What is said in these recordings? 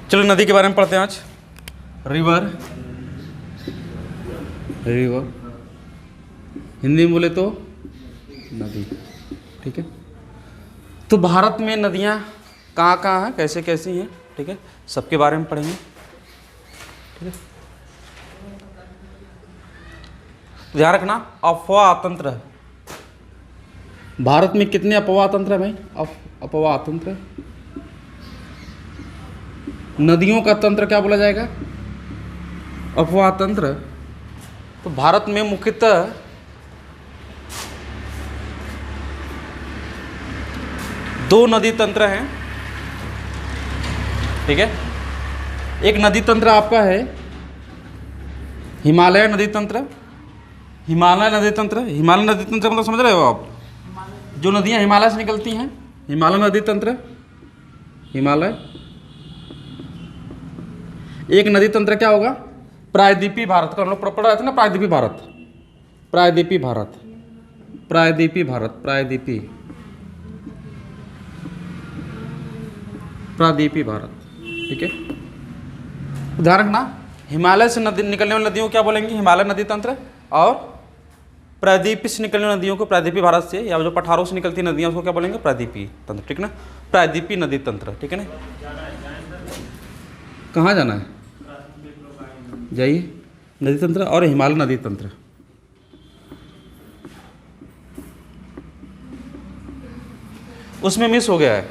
चलो नदी के बारे में पढ़ते हैं आज। रिवर, रिवर हिंदी में बोले तो नदी। ठीक है, तो भारत में नदियाँ कहाँ कहाँ हैं, कैसे कैसी हैं, ठीक है, सबके बारे में पढ़ेंगे। ठीक है, ध्यान रखना अफवाह तंत्र। भारत में कितने अफवाह तंत्र है भाई? अफवाह तंत्र। नदियों का तंत्र क्या बोला जाएगा? अफवाह तंत्र। तो भारत में मुख्यतः दो नदी तंत्र हैं। ठीक है, एक नदी तंत्र आपका है हिमालय नदी तंत्र। हिमालय नदी तंत्र, हिमालय नदी तंत्र मतलब समझ रहे हो आप? जो नदियां हिमालय से निकलती हैं, हिमालय नदी तंत्र, हिमालय। एक नदी तंत्र क्या होगा? प्रायद्वीपीय भारत का, हम लोग पढ़ा था ना, प्रायद्वीपीय भारत, प्रायद्वीपीय भारत, प्रायद्वीपीय भारत, प्रायद्वीपीय, प्रायद्वीपीय भारत। ठीक है, ध्यान रखना हिमालय से नदी निकलने वाली नदियों को क्या बोलेंगे? हिमालय नदी तंत्र। और प्रायद्वीपीय से निकलने वाली नदियों को, प्रायद्वीपीय भारत से या जो पठारों से निकलती नदियां उसको क्या बोलेंगे? प्रायद्वीपीय तंत्र। ठीक है ना, प्रायद्वीपीय नदी तंत्र। ठीक है ना, कहाँ जाना है? जाइए, नदी तंत्र और हिमालय नदी तंत्र। उसमें मिस हो गया है,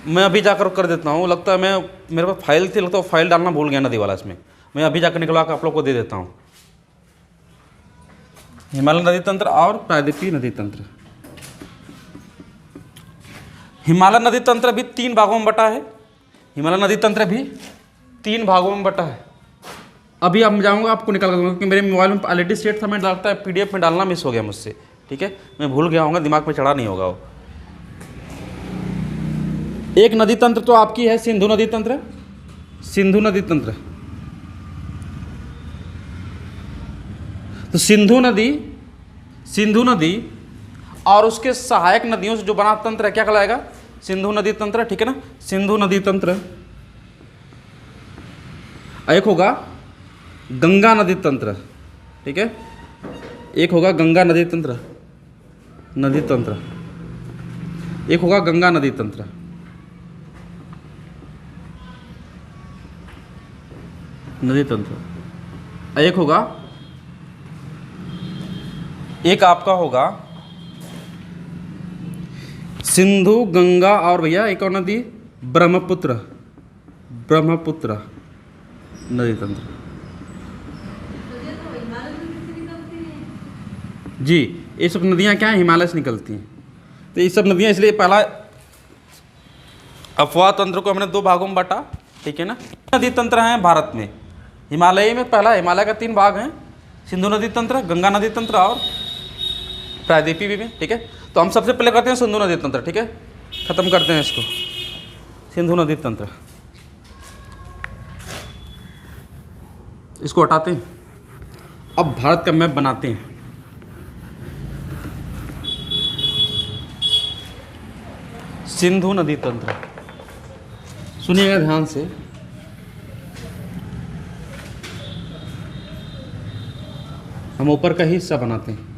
मैं अभी जाकर कर देता हूँ। लगता है मैं, मेरे पास फाइल थी, लगता है फाइल डालना भूल गया नदी वाला इसमें। मैं अभी जाकर निकलवा कर आप लोग को दे देता हूँ। हिमालय नदी तंत्र और प्रायद्वीपीय नदी तंत्र। हिमालय नदी तंत्र भी 3 भागों में बटा है। हिमालय नदी तंत्र भी 3 भागों में बटा है। अभी अब जाऊँगा आपको निकाल कर दूँगा, क्योंकि मेरे मोबाइल में ऑलरेडी सेट था, मैं लगता है PDF में डालना मिस हो गया मुझसे। ठीक है, मैं भूल गया हूँगा, दिमाग में चढ़ा नहीं होगा वो। एक नदी तंत्र तो आपकी है सिंधु नदी तंत्र, सिंधु नदी तंत्र। तो सिंधु नदी और उसके सहायक नदियों से जो बना तंत्र है क्या कहलाएगा? सिंधु नदी तंत्र। ठीक है ना, सिंधु नदी तंत्र। एक होगा गंगा नदी तंत्र। ठीक है, एक होगा गंगा नदी तंत्र, नदी तंत्र। एक होगा गंगा नदी तंत्र, नदी तंत्र। एक होगा, एक आपका होगा सिंधु, गंगा और भैया एक और नदी ब्रह्मपुत्र, ब्रह्मपुत्र नदी तंत्र। जी, ये सब नदियाँ क्या हैं? हिमालय से निकलती हैं। तो ये सब नदियाँ, इसलिए पहला अफवाह तंत्र को हमने 2 भागों में बांटा। ठीक है ना, नदी तंत्र हैं भारत में। हिमालय में पहला, हिमालय का 3 भाग हैं, सिंधु नदी तंत्र, गंगा नदी तंत्र और प्रायद्वीपीय में। ठीक है, तो हम सबसे पहले करते हैं सिंधु नदी तंत्र। ठीक है, खत्म करते हैं इसको, सिंधु नदी तंत्र, इसको हटाते हैं। अब भारत का मैप बनाते हैं। सिंधु नदी तंत्र, सुनिएगा ध्यान से। हम ऊपर का हिस्सा बनाते हैं।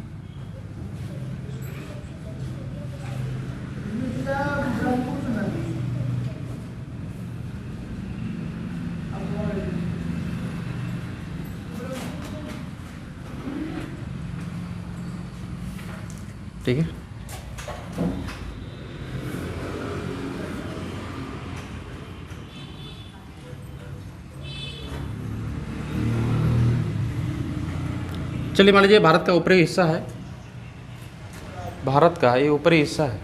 ठीक है, चलिए मान लीजिए भारत का ऊपरी हिस्सा है, भारत का ये ऊपरी हिस्सा है।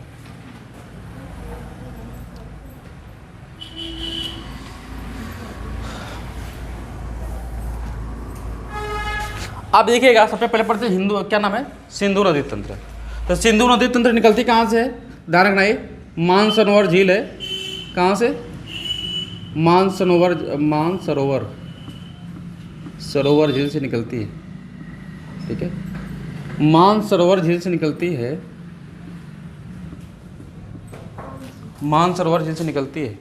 आप देखिएगा, सबसे पहले पढ़ते हैं हिंदू, क्या नाम है? सिंधु नदी तंत्र। तो सिंधु नदी तंत्र निकलती कहाँ से है? ध्यान रखना, ये मानसरोवर झील है। कहाँ से? मानसरोवर सरोवर झील से निकलती है। ठीक है, मानसरोवर झील से निकलती है, मानसरोवर झील से निकलती है।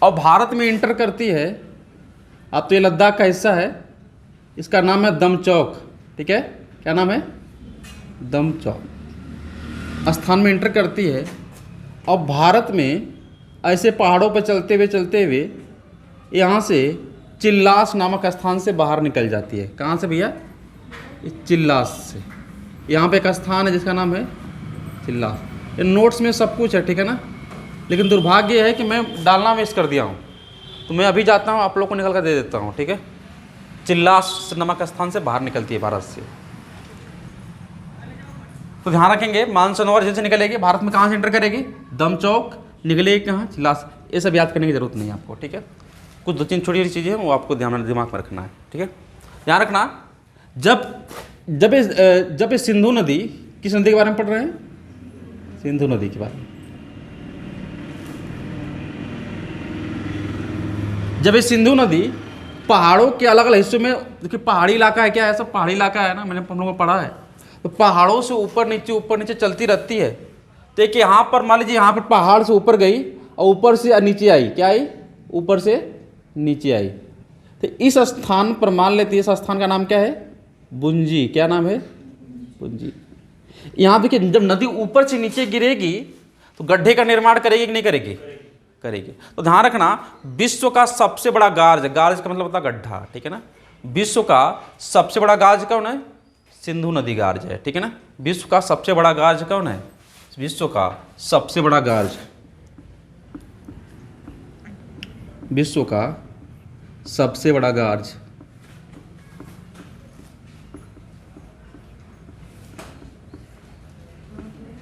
और भारत में इंटर करती है। अब तो ये लद्दाख का हिस्सा है। इसका नाम है दमचौक, ठीक है, क्या नाम है, दमचौक स्थान में इंटर करती है। और भारत में ऐसे पहाड़ों पर चलते हुए यहाँ से चिल्लास नामक स्थान से बाहर निकल जाती है। कहाँ से भैया, चिल्लास से। यहाँ पे एक स्थान है जिसका नाम है चिल्लास। ये नोट्स में सब कुछ है, ठीक है ना, लेकिन दुर्भाग्य है कि मैं डालना मिस कर दिया हूँ, तो मैं अभी जाता हूँ, आप लोग को निकल कर दे देता हूँ, ठीक है। चिल्लास नामक स्थान से बाहर निकलती है भारत से। तो ध्यान रखेंगे, मानसरोवर झील से निकलेगी, भारत में कहाँ से एंटर करेगी, दमचौक, निकलेगी कहाँ, चिल्लास। ये सब याद करने की जरूरत नहीं है आपको, ठीक है। कुछ 2-3 छोटी छोटी चीज़ें हैं वो आपको दिमाग में रखना है, ठीक है। ध्यान रखना, जब ये सिंधु नदी, किस नदी के बारे में पढ़ रहे हैं, सिंधु नदी के बारे में। जब ये सिंधु नदी पहाड़ों के अलग अलग हिस्सों में, देखिए पहाड़ी इलाका है, क्या है, सब पहाड़ी इलाका है ना, मैंने हम लोगों को पढ़ा है, तो पहाड़ों से ऊपर नीचे चलती रहती है। तो एक यहाँ पर मान लीजिए, यहाँ पर पहाड़ से ऊपर गई और ऊपर से नीचे आई, क्या आई, ऊपर से नीचे आई। तो इस स्थान पर मान लेते हैं, इस स्थान का नाम क्या है, बुंजी। क्या नाम है, बुंजी। यहाँ देखिए, जब नदी ऊपर से नीचे गिरेगी तो गड्ढे का निर्माण करेगी कि नहीं करेगी, करेगी। तो ध्यान रखना, विश्व का सबसे बड़ा गार्ज का मतलब होता है गड्ढा, ठीक है ना। विश्व का सबसे बड़ा गार्ज कौन है, सिंधु नदी गार्ज है, ठीक है ना। विश्व का सबसे बड़ा गार्ज कौन है, विश्व का सबसे बड़ा गार्ज, विश्व का सबसे बड़ा गार्ज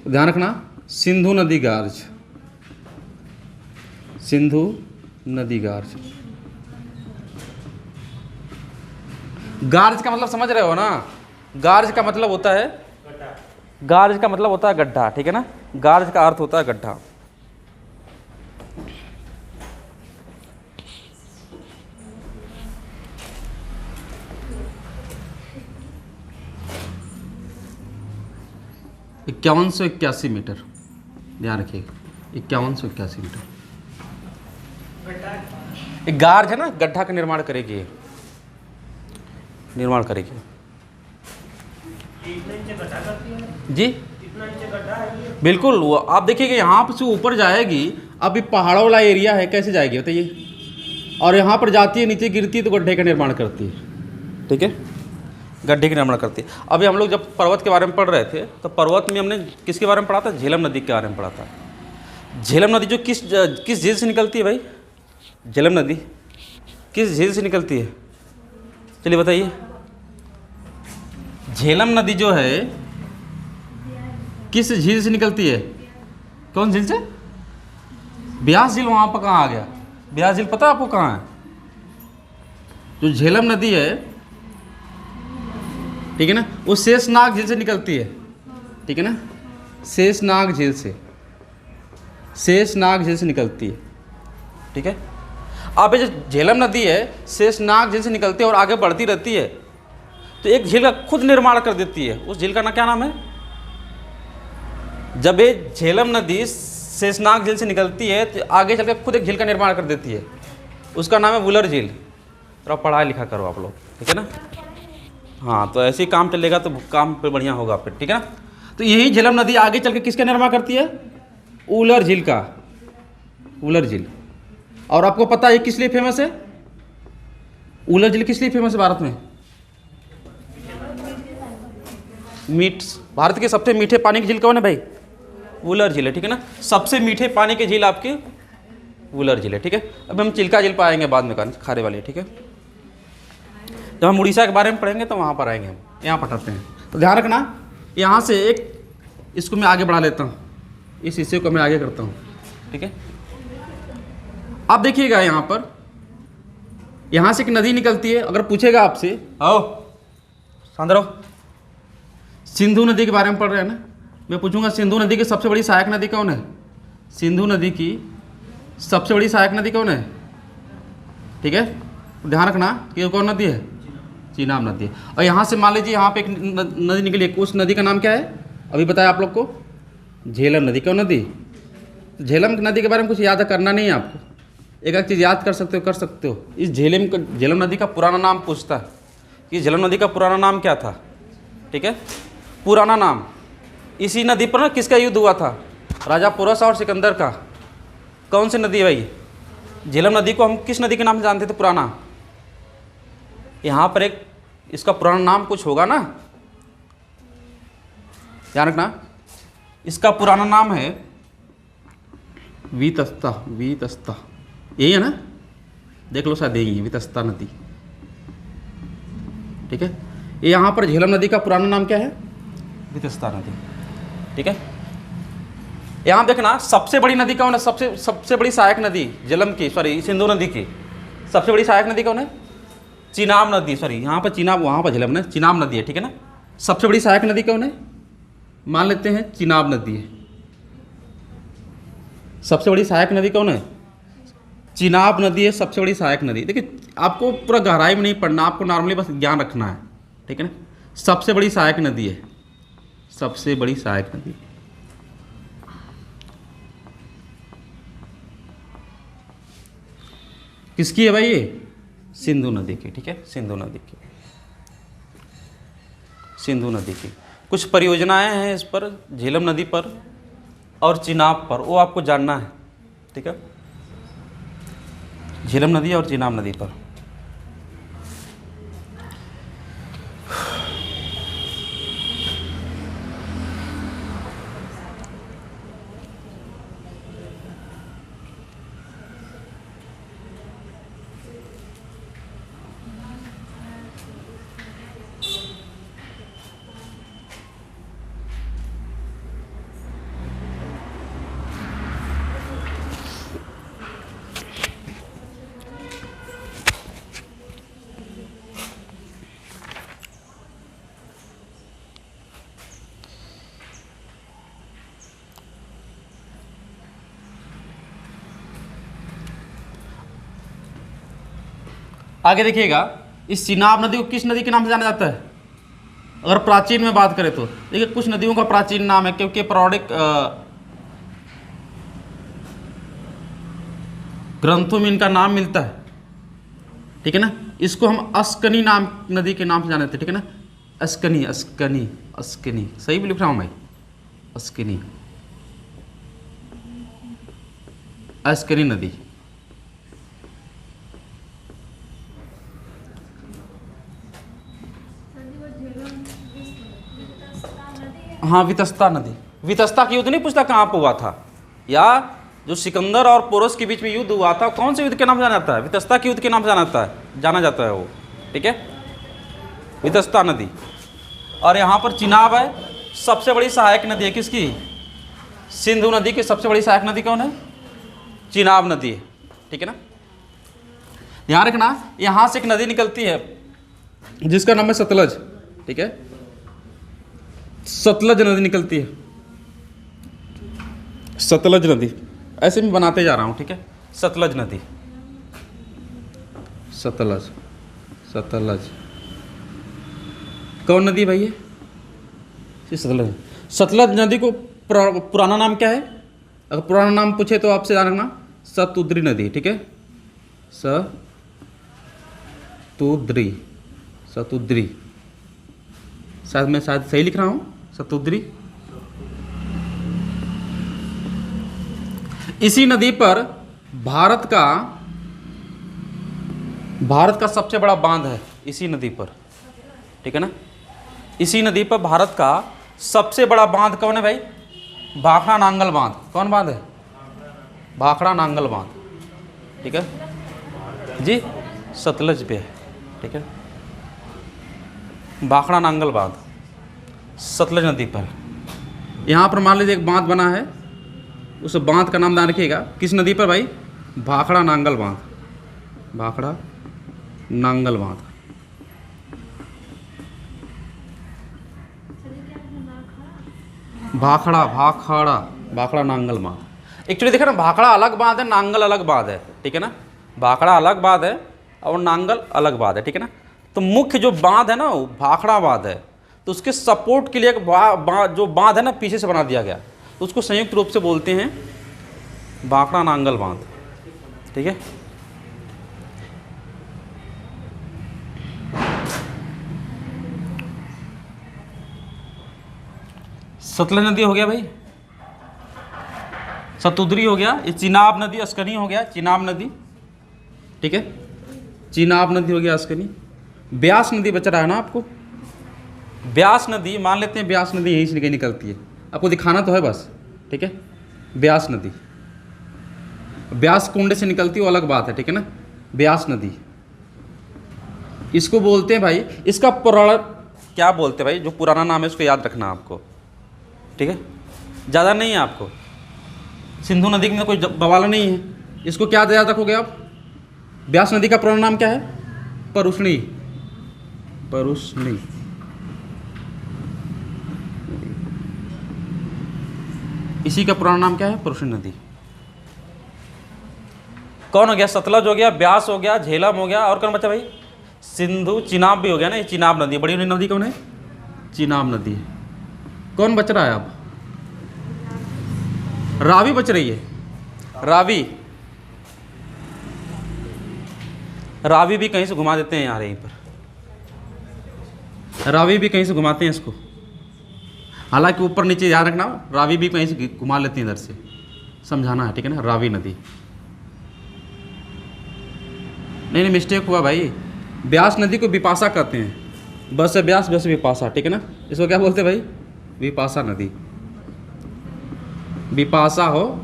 ध्यान रखना, सिंधु नदी गार्ज, सिंधु नदी गार्ज। गार्ज का मतलब समझ रहे हो ना, गार्ज का मतलब होता है, गार्ज का मतलब होता है गड्ढा, ठीक है ना। गार्ज का अर्थ होता है गड्ढा। इक्यावन सौ 81 मीटर, ध्यान रखिएगा, 5181 मीटर। एक गार्ज है ना, गड्ढा का निर्माण करेगी, निर्माण करेगी जी, बिल्कुल। वो आप देखिए यहाँ से ऊपर जाएगी, अब ये पहाड़ों वाला एरिया है, कैसे जाएगी बताइए, और यहाँ पर जाती है, नीचे गिरती है तो गड्ढे का निर्माण करती है, ठीक है, गड्ढे का निर्माण करती है। अभी हम लोग जब पर्वत के बारे में पढ़ रहे थे तो पर्वत में हमने किसके बारे में पढ़ा था, झेलम नदी के बारे में पढ़ा था। झेलम नदी जो किस झील से निकलती है भाई, झेलम नदी किस झील से निकलती है, चलिए बताइए। झेलम नदी जो है किस झील से निकलती है, कौन झील से, ब्यास झील। वहाँ पर कहाँ आ गया ब्यास झील, पता है आपको कहाँ है, जो झेलम नदी है, ठीक है ना, वो शेषनाग झील से निकलती है, ठीक है ना, शेषनाग झील से, शेषनाग झील से निकलती है, ठीक है। अब ये जो झेलम नदी है शेषनाग झील से निकलती है और आगे बढ़ती रहती है, तो एक झील का खुद निर्माण कर देती है। उस झील का ना क्या नाम है, जब ये झेलम नदी शेषनाग झील से निकलती है तो आगे चलकर खुद एक झील का निर्माण कर देती है, उसका नाम है वुलर झील। तो आप पढ़ा लिखा करो आप लोग, ठीक है ना। हाँ, तो ऐसे ही काम चलेगा तो काम पे बढ़िया होगा फिर, ठीक है ना। तो यही झेलम नदी आगे चल के किसका निर्माण करती है, वुलर झील का, वुलर झील। और आपको पता है किस लिए फेमस है, वुलर झील किस लिए फेमस है भारत में, भारत के सबसे मीठे पानी की झील कौन है भाई, वुलर झील है, ठीक है ना। सबसे मीठे पानी की झील आपकी वुलर झील है, ठीक है। अब हम चिल्का झील पाएंगे बाद में, खारे वाले, ठीक है। जब हम उड़ीसा के बारे में पढ़ेंगे तो वहाँ पर आएंगे हम, यहाँ पढ़ाते हैं। तो ध्यान रखना, यहाँ से एक इसको मैं आगे बढ़ा लेता हूँ, इस हिस्से को मैं आगे करता हूँ, ठीक है। आप देखिएगा यहाँ पर, यहाँ से एक नदी निकलती है। अगर पूछेगा आपसे, आओ शांत रहो, सिंधु नदी के बारे में पढ़ रहे हैं ना, मैं पूछूंगा सिंधु नदी की सबसे बड़ी सहायक नदी कौन है, सिंधु नदी की सबसे बड़ी सहायक नदी कौन है, ठीक है। ध्यान रखना कि कौन नदी है, चीनाब नदी है। और यहाँ से मान लीजिए यहाँ पे एक नदी निकली है, उस नदी का नाम क्या है, अभी बताया आप लोग को, झेलम नदी। कौन नदी, झेलम नदी के बारे में कुछ याद करना नहीं है आपको, एक चीज़ याद कर सकते हो। इस झेलम नदी का पुराना नाम पूछता है कि झेलम नदी का पुराना नाम क्या था, ठीक है, पुराना नाम। इसी नदी पर ना किसका युद्ध हुआ था, राजा पोरस और सिकंदर का। कौन सी नदी है भाई? झेलम नदी को हम किस नदी के नाम से जानते थे पुराना? यहाँ पर एक इसका पुराना नाम कुछ होगा ना, ध्यान रखना। इसका पुराना नाम है वीतस्ता। वीतस्ता यही है ना, देख लो शायद यही है, वीतस्ता नदी, ठीक है। ये यहाँ पर झेलम नदी का पुराना नाम क्या है? वीतस्ता नदी, ठीक है। यहाँ देखना सबसे बड़ी नदी कौन है? सबसे बड़ी सहायक नदी झेलम की, सॉरी सिंधु नदी की सबसे बड़ी सहायक नदी कौन है? चिनाब नदी, सॉरी यहाँ पर चिनाब, वहाँ पर झेलम है, चिनाब नदी है, ठीक है ना। सबसे बड़ी सहायक नदी कौन है? मान लेते हैं चिनाब नदी है। सबसे बड़ी सहायक नदी कौन है? चिनाब नदी है सबसे बड़ी सहायक नदी। देखिए आपको पूरा गहराई में नहीं पढ़ना, आपको नॉर्मली बस ज्ञान रखना है, ठीक है ना। सबसे बड़ी सहायक नदी है, सबसे बड़ी सहायक नदी। किसकी है भाई? ये सिंधु नदी की, ठीक है, सिंधु नदी की, सिंधु नदी की। कुछ परियोजनाएं हैं इस पर, झेलम नदी पर और चिनाब पर, वो आपको जानना है, ठीक है। झेलम नदी और चिनाब नदी पर। आगे देखिएगा, इस चिनाब नदी को किस नदी के नाम से जाना जाता है? अगर प्राचीन में बात करें तो देखिए कुछ नदियों का प्राचीन नाम है, क्योंकि पौराणिक ग्रंथों में इनका नाम मिलता है, ठीक है ना। इसको हम अस्कनी नाम नदी के नाम से जानते हैं, ठीक है ना। अस्कनी, अस्कनी, अस्कनी, सही भी लिख रहा हूँ मैं, अस्कनी, अस्कनी नदी। हाँ, वितस्ता नदी। वितस्ता की युद्ध नहीं पूछता कहाँ पर हुआ था, या जो सिकंदर और पोरस के बीच में युद्ध हुआ था, कौन से युद्ध के नाम से जाना जाता है? वितस्ता के युद्ध के नाम से जाना जाता है वो, ठीक है, वितस्ता नदी। और यहाँ पर चिनाब है, सबसे बड़ी सहायक नदी है किसकी? सिंधु नदी की सबसे बड़ी सहायक नदी कौन है? चिनाब नदी है, ठीक है ना। ध्यान रखना, यहाँ से एक नदी निकलती है जिसका नाम है सतलज, ठीक है, सतलज नदी निकलती है, सतलज नदी। ऐसे मैं बनाते जा रहा हूँ, ठीक है, सतलज नदी, सतलज, सतलज कौन नदी भाई? ये सतलज। सतलज नदी को पुराना नाम क्या है? अगर पुराना नाम पूछे तो आपसे ध्यान रखना, सतुद्री नदी, ठीक है, सतुद्री, सतुद्री, शायद मैं सही लिख रहा हूँ, सतुद्री। इसी नदी पर भारत का सबसे बड़ा बांध है, इसी नदी पर, ठीक है ना। इसी नदी पर भारत का सबसे बड़ा बांध कौन है भाई? भाखड़ा नांगल बांध। कौन बांध है? भाखड़ा नांगल बांध, ठीक है जी, सतलज पे है, ठीक है, भाखड़ा नांगल बांध सतलज नदी पर। यहाँ पर मान लीजिए एक बांध बना है, उस बांध का नाम ध्यान रखिएगा, किस नदी पर भाई? भाखड़ा नांगल बांध, भाखड़ा नांगल बांध। भाखड़ा नांगल बांध। एक्चुअली देखा ना, भाखड़ा अलग बांध है, नांगल अलग बांध है, ठीक है ना। भाखड़ा अलग बांध है और नांगल अलग बांध है, ठीक है ना। तो मुख्य जो बांध है ना वो भाखड़ा बांध है, तो उसके सपोर्ट के लिए जो बांध है ना पीछे से बना दिया गया, तो उसको संयुक्त रूप से बोलते हैं भाखड़ा नांगल बांध, ठीक है। सतलज नदी हो गया भाई, सतुद्री हो गया, ये चिनाब नदी अस्कनी हो गया, चिनाब नदी, ठीक है, चिनाब नदी हो गया अस्कनी। ब्यास नदी बच रहा है ना आपको, ब्यास नदी मान लेते हैं, ब्यास नदी यहीं से निकलती है, आपको दिखाना तो है बस, ठीक है। ब्यास नदी, ब्यास कुंड से निकलती है वो अलग बात है, ठीक है ना। ब्यास नदी इसको बोलते हैं भाई, इसका पुराना क्या बोलते हैं भाई, जो पुराना नाम है उसको याद रखना आपको, ठीक है, ज़्यादा नहीं है आपको। सिंधु नदी में कोई बवाल नहीं है, इसको क्या याद रखोगे आप। ब्यास नदी का पुराना नाम क्या है, परुष्णी, परुष्णी। इसी का पुराना नाम क्या है, परुष्णी नदी। कौन हो गया, सतलज हो गया, ब्यास हो गया, झेलम हो गया, और कौन बचा भाई, सिंधु, चिनाब भी हो गया ना, ये चिनाब नदी, बड़ी नदी कौन है, चिनाब नदी। कौन बच रहा है अब, रावी बच रही है, रावी, रावी भी कहीं से घुमा देते हैं यार, यहीं पर रावी भी कहीं से घुमाते हैं इसको, हालांकि ऊपर नीचे ध्यान रखना, रावी भी कहीं से घुमा लेते हैं इधर से, समझाना है, ठीक है ना। रावी नदी, नहीं मिस्टेक हुआ भाई, ब्यास नदी को विपाशा कहते हैं, बस से ब्यास, बस से विपाशा, ठीक है ना। इसको क्या बोलते हैं भाई, विपाशा नदी, विपाशा हो,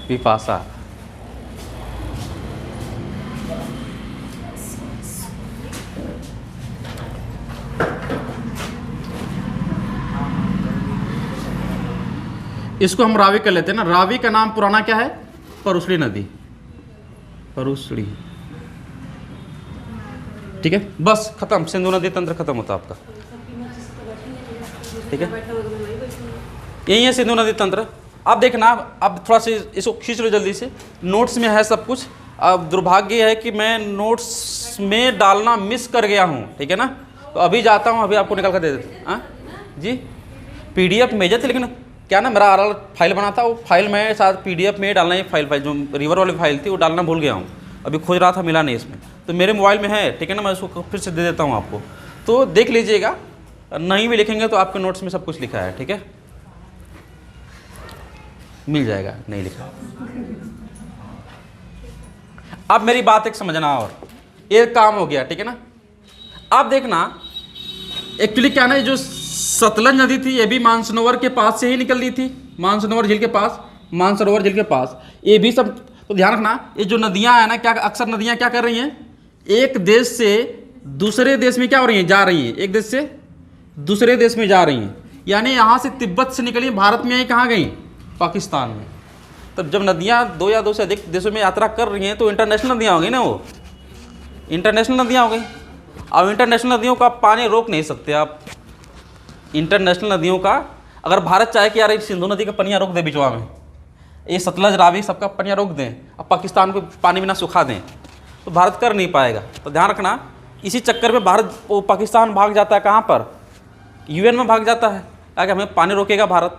विपाशा। इसको हम रावी कर लेते हैं ना, रावी का नाम पुराना क्या है, परुष्णी नदी, परुष्णी, ठीक है, बस खत्म, सिंधु नदी तंत्र खत्म होता आपका, ठीक है। यही है सिंधु नदी तंत्र। अब देखना, अब थोड़ा सा इसको खींच लो जल्दी से, नोट्स में है सब कुछ। अब दुर्भाग्य है कि मैं नोट्स में डालना मिस कर गया हूँ, ठीक है ना। तो अभी जाता हूँ, अभी आपको निकाल कर दे देता हूँ। हाँ जी, पीडीएफ भेजे थे, लेकिन क्या ना मेरा आरआर फाइल बना था, वो फाइल मैं साथ पीडीएफ में डालना, ही फाइल जो रिवर वाली फाइल थी वो डालना भूल गया हूँ, अभी खोज रहा था मिला नहीं इसमें, तो मेरे मोबाइल में है, ठीक है ना। मैं उसको फिर से दे देता हूँ आपको, तो देख लीजिएगा, नहीं भी लिखेंगे तो आपके नोट्स में सब कुछ लिखा है, ठीक है, मिल जाएगा, नहीं लिखा। अब मेरी बात एक समझना, और एक काम हो गया, ठीक है ना। आप देखना, एक्चुअली क्या ना, जो सतलज नदी थी ये भी मानसरोवर के पास से ही निकल रही थी, मानसरोवर झील के पास, मानसरोवर झील के पास, ये भी सब। तो ध्यान रखना, ये जो नदियां हैं ना, क्या अक्सर नदियां क्या कर रही हैं, एक देश से दूसरे देश में क्या हो रही हैं, जा रही हैं, एक देश से दूसरे देश में जा रही हैं। यानी यहाँ से तिब्बत से निकली, भारत में आई, कहाँ गई, पाकिस्तान में। तब जब नदियाँ दो या दो से अधिक देशों में यात्रा कर रही हैं तो इंटरनेशनल नदियाँ हो गई ना, वो इंटरनेशनल नदियाँ हो गई। अब इंटरनेशनल नदियों का पानी रोक नहीं सकते आप, इंटरनेशनल नदियों का। अगर भारत चाहे कि यार एक सिंधु नदी का पनिया रोक दे बिचवा में, ये सतलज रावी सबका पनिया रोक दें, अब पाकिस्तान को पानी बिना सुखा दें, तो भारत कर नहीं पाएगा। तो ध्यान रखना, इसी चक्कर में भारत, वो पाकिस्तान भाग जाता है कहाँ पर, यूएन में भाग जाता है, ताकि हमें पानी रोकेगा भारत।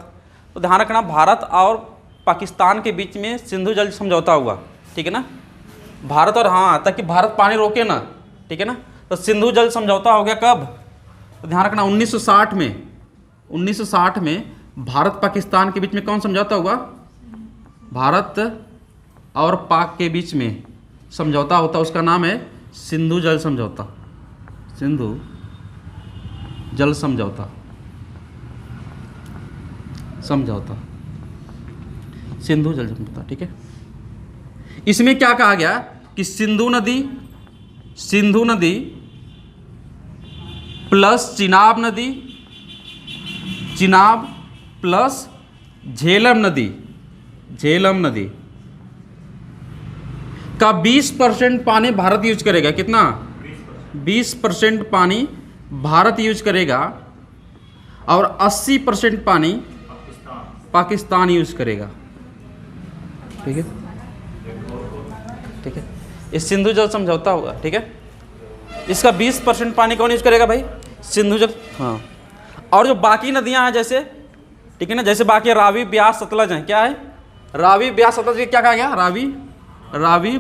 तो ध्यान रखना, भारत और पाकिस्तान के बीच में सिंधु जल समझौता हुआ, ठीक है ना, भारत और, हाँ, ताकि भारत पानी रोके ना, ठीक है ना। तो सिंधु जल समझौता हो गया कब, तो ध्यान रखना 1960 में, 1960 में भारत पाकिस्तान के बीच में कौन समझौता हुआ, भारत और पाक के बीच में समझौता होता, उसका नाम है सिंधु जल समझौता, सिंधु जल समझौता, समझौता, सिंधु जल समझौता, ठीक है। इसमें क्या कहा गया कि सिंधु नदी प्लस चिनाब नदी, चिनाब प्लस झेलम नदी, झेलम नदी का 20% पानी भारत यूज करेगा। कितना, 20% पानी भारत यूज करेगा और 80% पानी पाकिस्तान यूज करेगा, ठीक है, ठीक है। इस सिंधु जल समझौता होगा, ठीक है। इसका 20% पानी कौन यूज करेगा भाई, सिंधु जल, हाँ। और जो बाकी नदियां हैं, जैसे ठीक है ना। जैसे बाकी रावी, ब्यास, सतलज है, क्या है, रावी, ब्यास, सतलज, क्या कहा गया, रावी,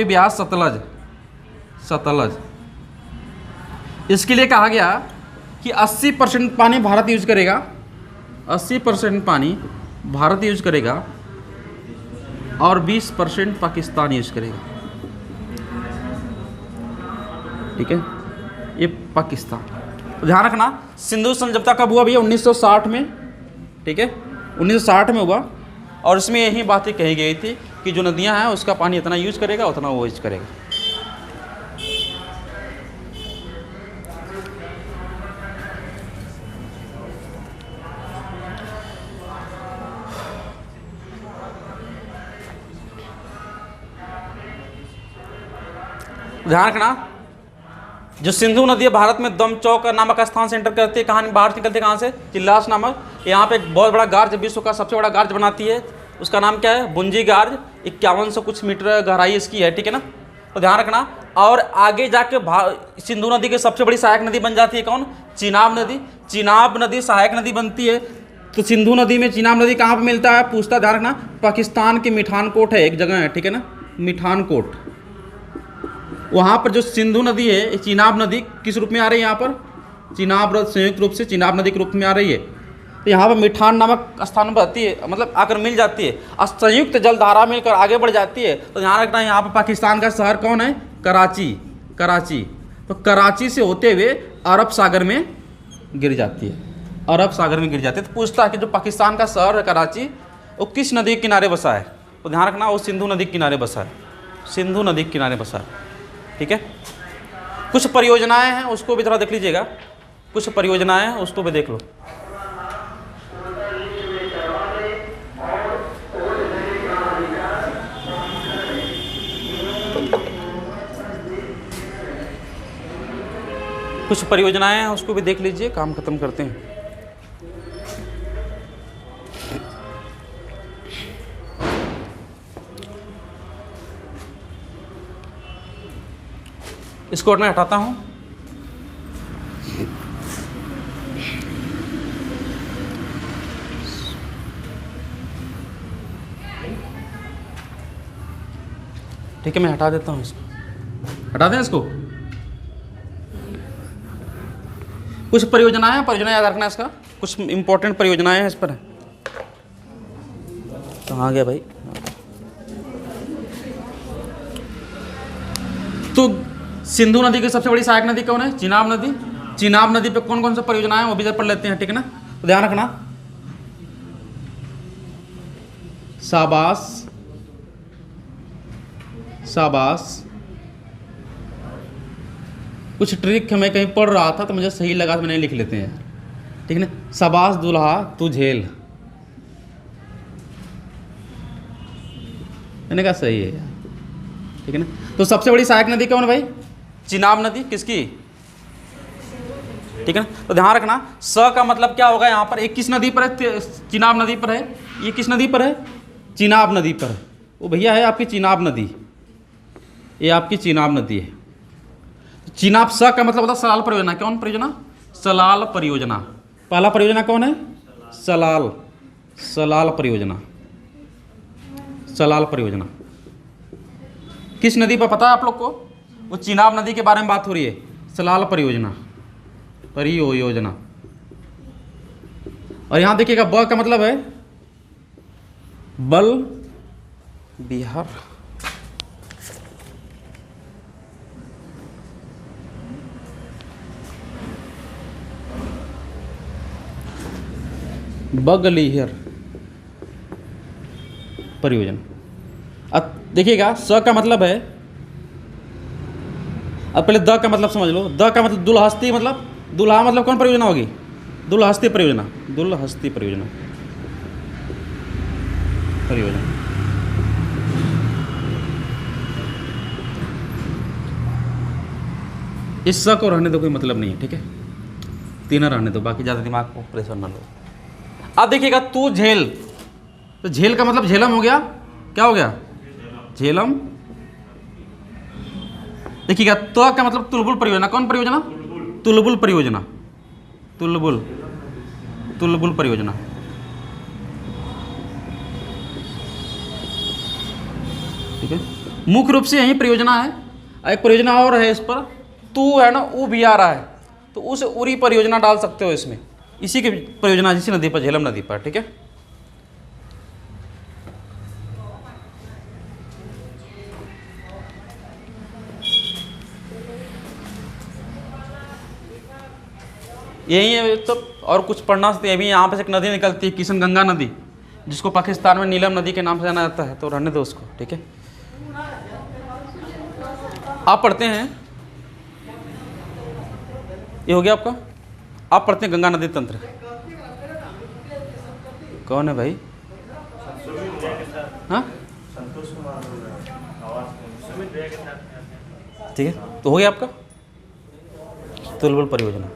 ब्यास, सतलज, इसके लिए कहा गया कि 80% पानी भारत यूज करेगा, 80% पानी भारत यूज करेगा और 20% पाकिस्तान यूज करेगा। ठीक है, ये पाकिस्तान। तो ध्यान रखना, सिंधु समझौता कब हुआ भैया, 1960 में। ठीक है, 1960 में हुआ और इसमें यही बातें कही गई थी कि जो नदियां हैं उसका पानी इतना यूज करेगा उतना वो यूज करेगा। ध्यान रखना, जो सिंधु नदी है भारत में दम चौक नामक स्थान से एंटर करती है, कहाँ बाहर निकलती है, कहाँ से, चिल्लास नामक, यहाँ पे एक बहुत बड़ा गार्ज, विश्व का सबसे बड़ा गार्ज बनाती है, उसका नाम क्या है, बुंजी गार्ज, 5100 कुछ मीटर गहराई इसकी है। ठीक है ना। तो ध्यान रखना, और आगे जाके सिंधु नदी की सबसे बड़ी सहायक नदी बन जाती है कौन, चिनाब नदी। चिनाब नदी सहायक नदी बनती है। तो सिंधु नदी में चिनाब नदी कहाँ पर मिलता है, पूछता, ध्यान रखना, पाकिस्तान की मिठानकोट है एक जगह है। ठीक है ना, मिठानकोट, वहाँ पर जो सिंधु नदी है, चिनाब नदी किस रूप में आ रही है, यहाँ पर चिनाब, संयुक्त रूप से चिनाब नदी के रूप में आ रही है। तो यहाँ पर मिठान नामक स्थान पर आती है, मतलब आकर मिल जाती है और संयुक्त जलधारा मिलकर आगे बढ़ जाती है। तो ध्यान रखना, यहाँ पर पाकिस्तान का शहर कौन है, कराची। तो कराची से होते हुए अरब सागर में गिर जाती है, अरब सागर में गिर जाती है। तो पूछता है कि जो पाकिस्तान का शहर है कराची, वो किस नदी के किनारे बसा है। तो ध्यान रखना, वो सिंधु नदी के किनारे बसा है, सिंधु नदी के किनारे बसा है। ठीक है, कुछ परियोजनाएं हैं उसको भी थोड़ा देख लीजिएगा, कुछ परियोजनाएं हैं उसको भी देख लो। कुछ परियोजनाएं हैं उसको भी देख लीजिए, काम खत्म करते हैं। इसको मैं हटाता हूं। ठीक है, मैं हटा देता हूं इसको, हटा दें इसको। कुछ परियोजनाएं याद रखना, इसका कुछ इंपॉर्टेंट परियोजनाएं हैं इस पर। कहाँ गया भाई, तो सिंधु नदी की सबसे बड़ी सहायक नदी कौन है, चिनाब नदी। चिनाब नदी पे कौन कौन सा परियोजनाएं हैं वो भी पढ़ लेते हैं। ठीक है ना, तो ध्यान रखना, शाबाश, कुछ ट्रिक मैं कहीं पढ़ रहा था तो मुझे सही लगा तो मैंने लिख लेते हैं। ठीक है ना, शाबाश दुल्हा तू झेल, मैंने कहा सही है यार। ठीक है ना, तो सबसे बड़ी सहायक नदी कौन है भाई, चिनाब नदी, किसकी। ठीक है ना, तो ध्यान रखना, स का मतलब क्या होगा यहाँ पर, एक किस नदी पर है, चिनाब नदी पर है। ये किस नदी पर है, चिनाब नदी पर। वो भैया है आपकी चिनाब नदी, ये आपकी चिनाब नदी है। चिनाब, स का मतलब होता है सलाल परियोजना। कौन परियोजना, सलाल परियोजना। पहला परियोजना कौन है, सलाल परियोजना। सलाल परियोजना किस नदी पर पता है आप लोग को, वो चिनाब नदी के बारे में बात हो रही है। सलाल परियोजना, और यहां देखिएगा ब का मतलब है बल बिहार। बगलिहर परियोजना। अब देखिएगा स का मतलब है, अब पहले द का मतलब समझ लो। द का मतलब दुल्हस्ती, मतलब दुल्हा मतलब कौन परियोजना होगी, दुल्हस्ती परियोजना। दुल्हस्ती परियोजना, इस स को रहने दो, कोई मतलब नहीं है। ठीक है, तीनों रहने दो, बाकी ज़्यादा दिमाग को प्रेशर न लो। अब देखिएगा तू झेल, तो झेल का मतलब झेलम हो गया। क्या हो गया, झेलम। देखिएगा तो का मतलब तुलबुल परियोजना। कौन परियोजना, तुलबुल परियोजना। तुलबुल, तुलबुल परियोजना। ठीक है, मुख्य रूप से यही परियोजना है। एक परियोजना और है इस पर, तू है ना, ऊ भी आ रहा है, तो उस उरी परियोजना डाल सकते हो इसमें, इसी की परियोजना, इसी नदी पर, झेलम नदी पर। ठीक है, यही है तो, और कुछ पढ़ना सकते हैं। अभी यहाँ पे से एक नदी निकलती है, किशन गंगा नदी, जिसको पाकिस्तान में नीलम नदी के नाम से जाना जाता है, तो रहने दो उसको। ठीक है, आप पढ़ते हैं, ये हो गया आपका। आप पढ़ते हैं गंगा नदी तंत्र। कौन है भाई? हाँ, ठीक है, तो हो गया आपका तुलबुल परियोजना।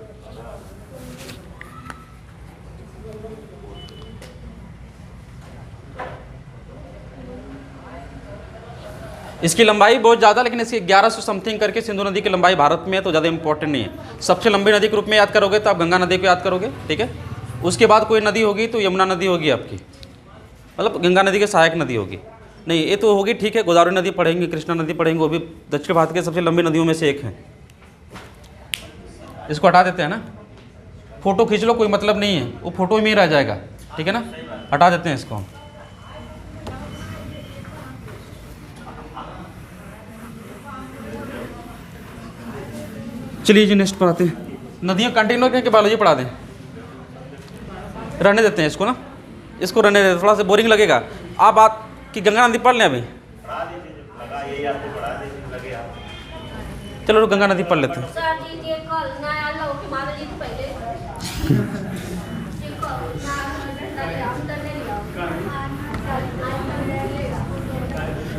इसकी लंबाई बहुत ज़्यादा, लेकिन इसकी 1100 समथिंग करके सिंधु नदी की लंबाई भारत में है, तो ज़्यादा इंपॉर्टेंट नहीं है। सबसे लंबी नदी के रूप में याद करोगे तो आप गंगा नदी को याद करोगे। ठीक है, उसके बाद कोई नदी होगी तो यमुना नदी होगी आपकी, मतलब गंगा नदी की सहायक नदी होगी। नहीं, ये तो होगी, ठीक है। गोदावरी नदी पढ़ेंगे, कृष्णा नदी पढ़ेंगे, वो भी दक्षिण भारत की सबसे लंबी नदियों में से एक है। इसको हटा देते हैं ना, फोटो खींच लो, कोई मतलब नहीं है, वो फोटो में ही रह जाएगा। ठीक है ना, हटा देते हैं इसको हम। चलिए जी, नेक्स्ट पढ़ाते हैं। नदियाँ कंटिन्यू करके बायोलॉजी पढ़ा दें, रहने देते हैं इसको ना, इसको रहने देते, थोड़ा सा बोरिंग लगेगा। आप बात कि गंगा नदी पढ़ लें अभी, चलो गंगा नदी पढ़ लेते हैं।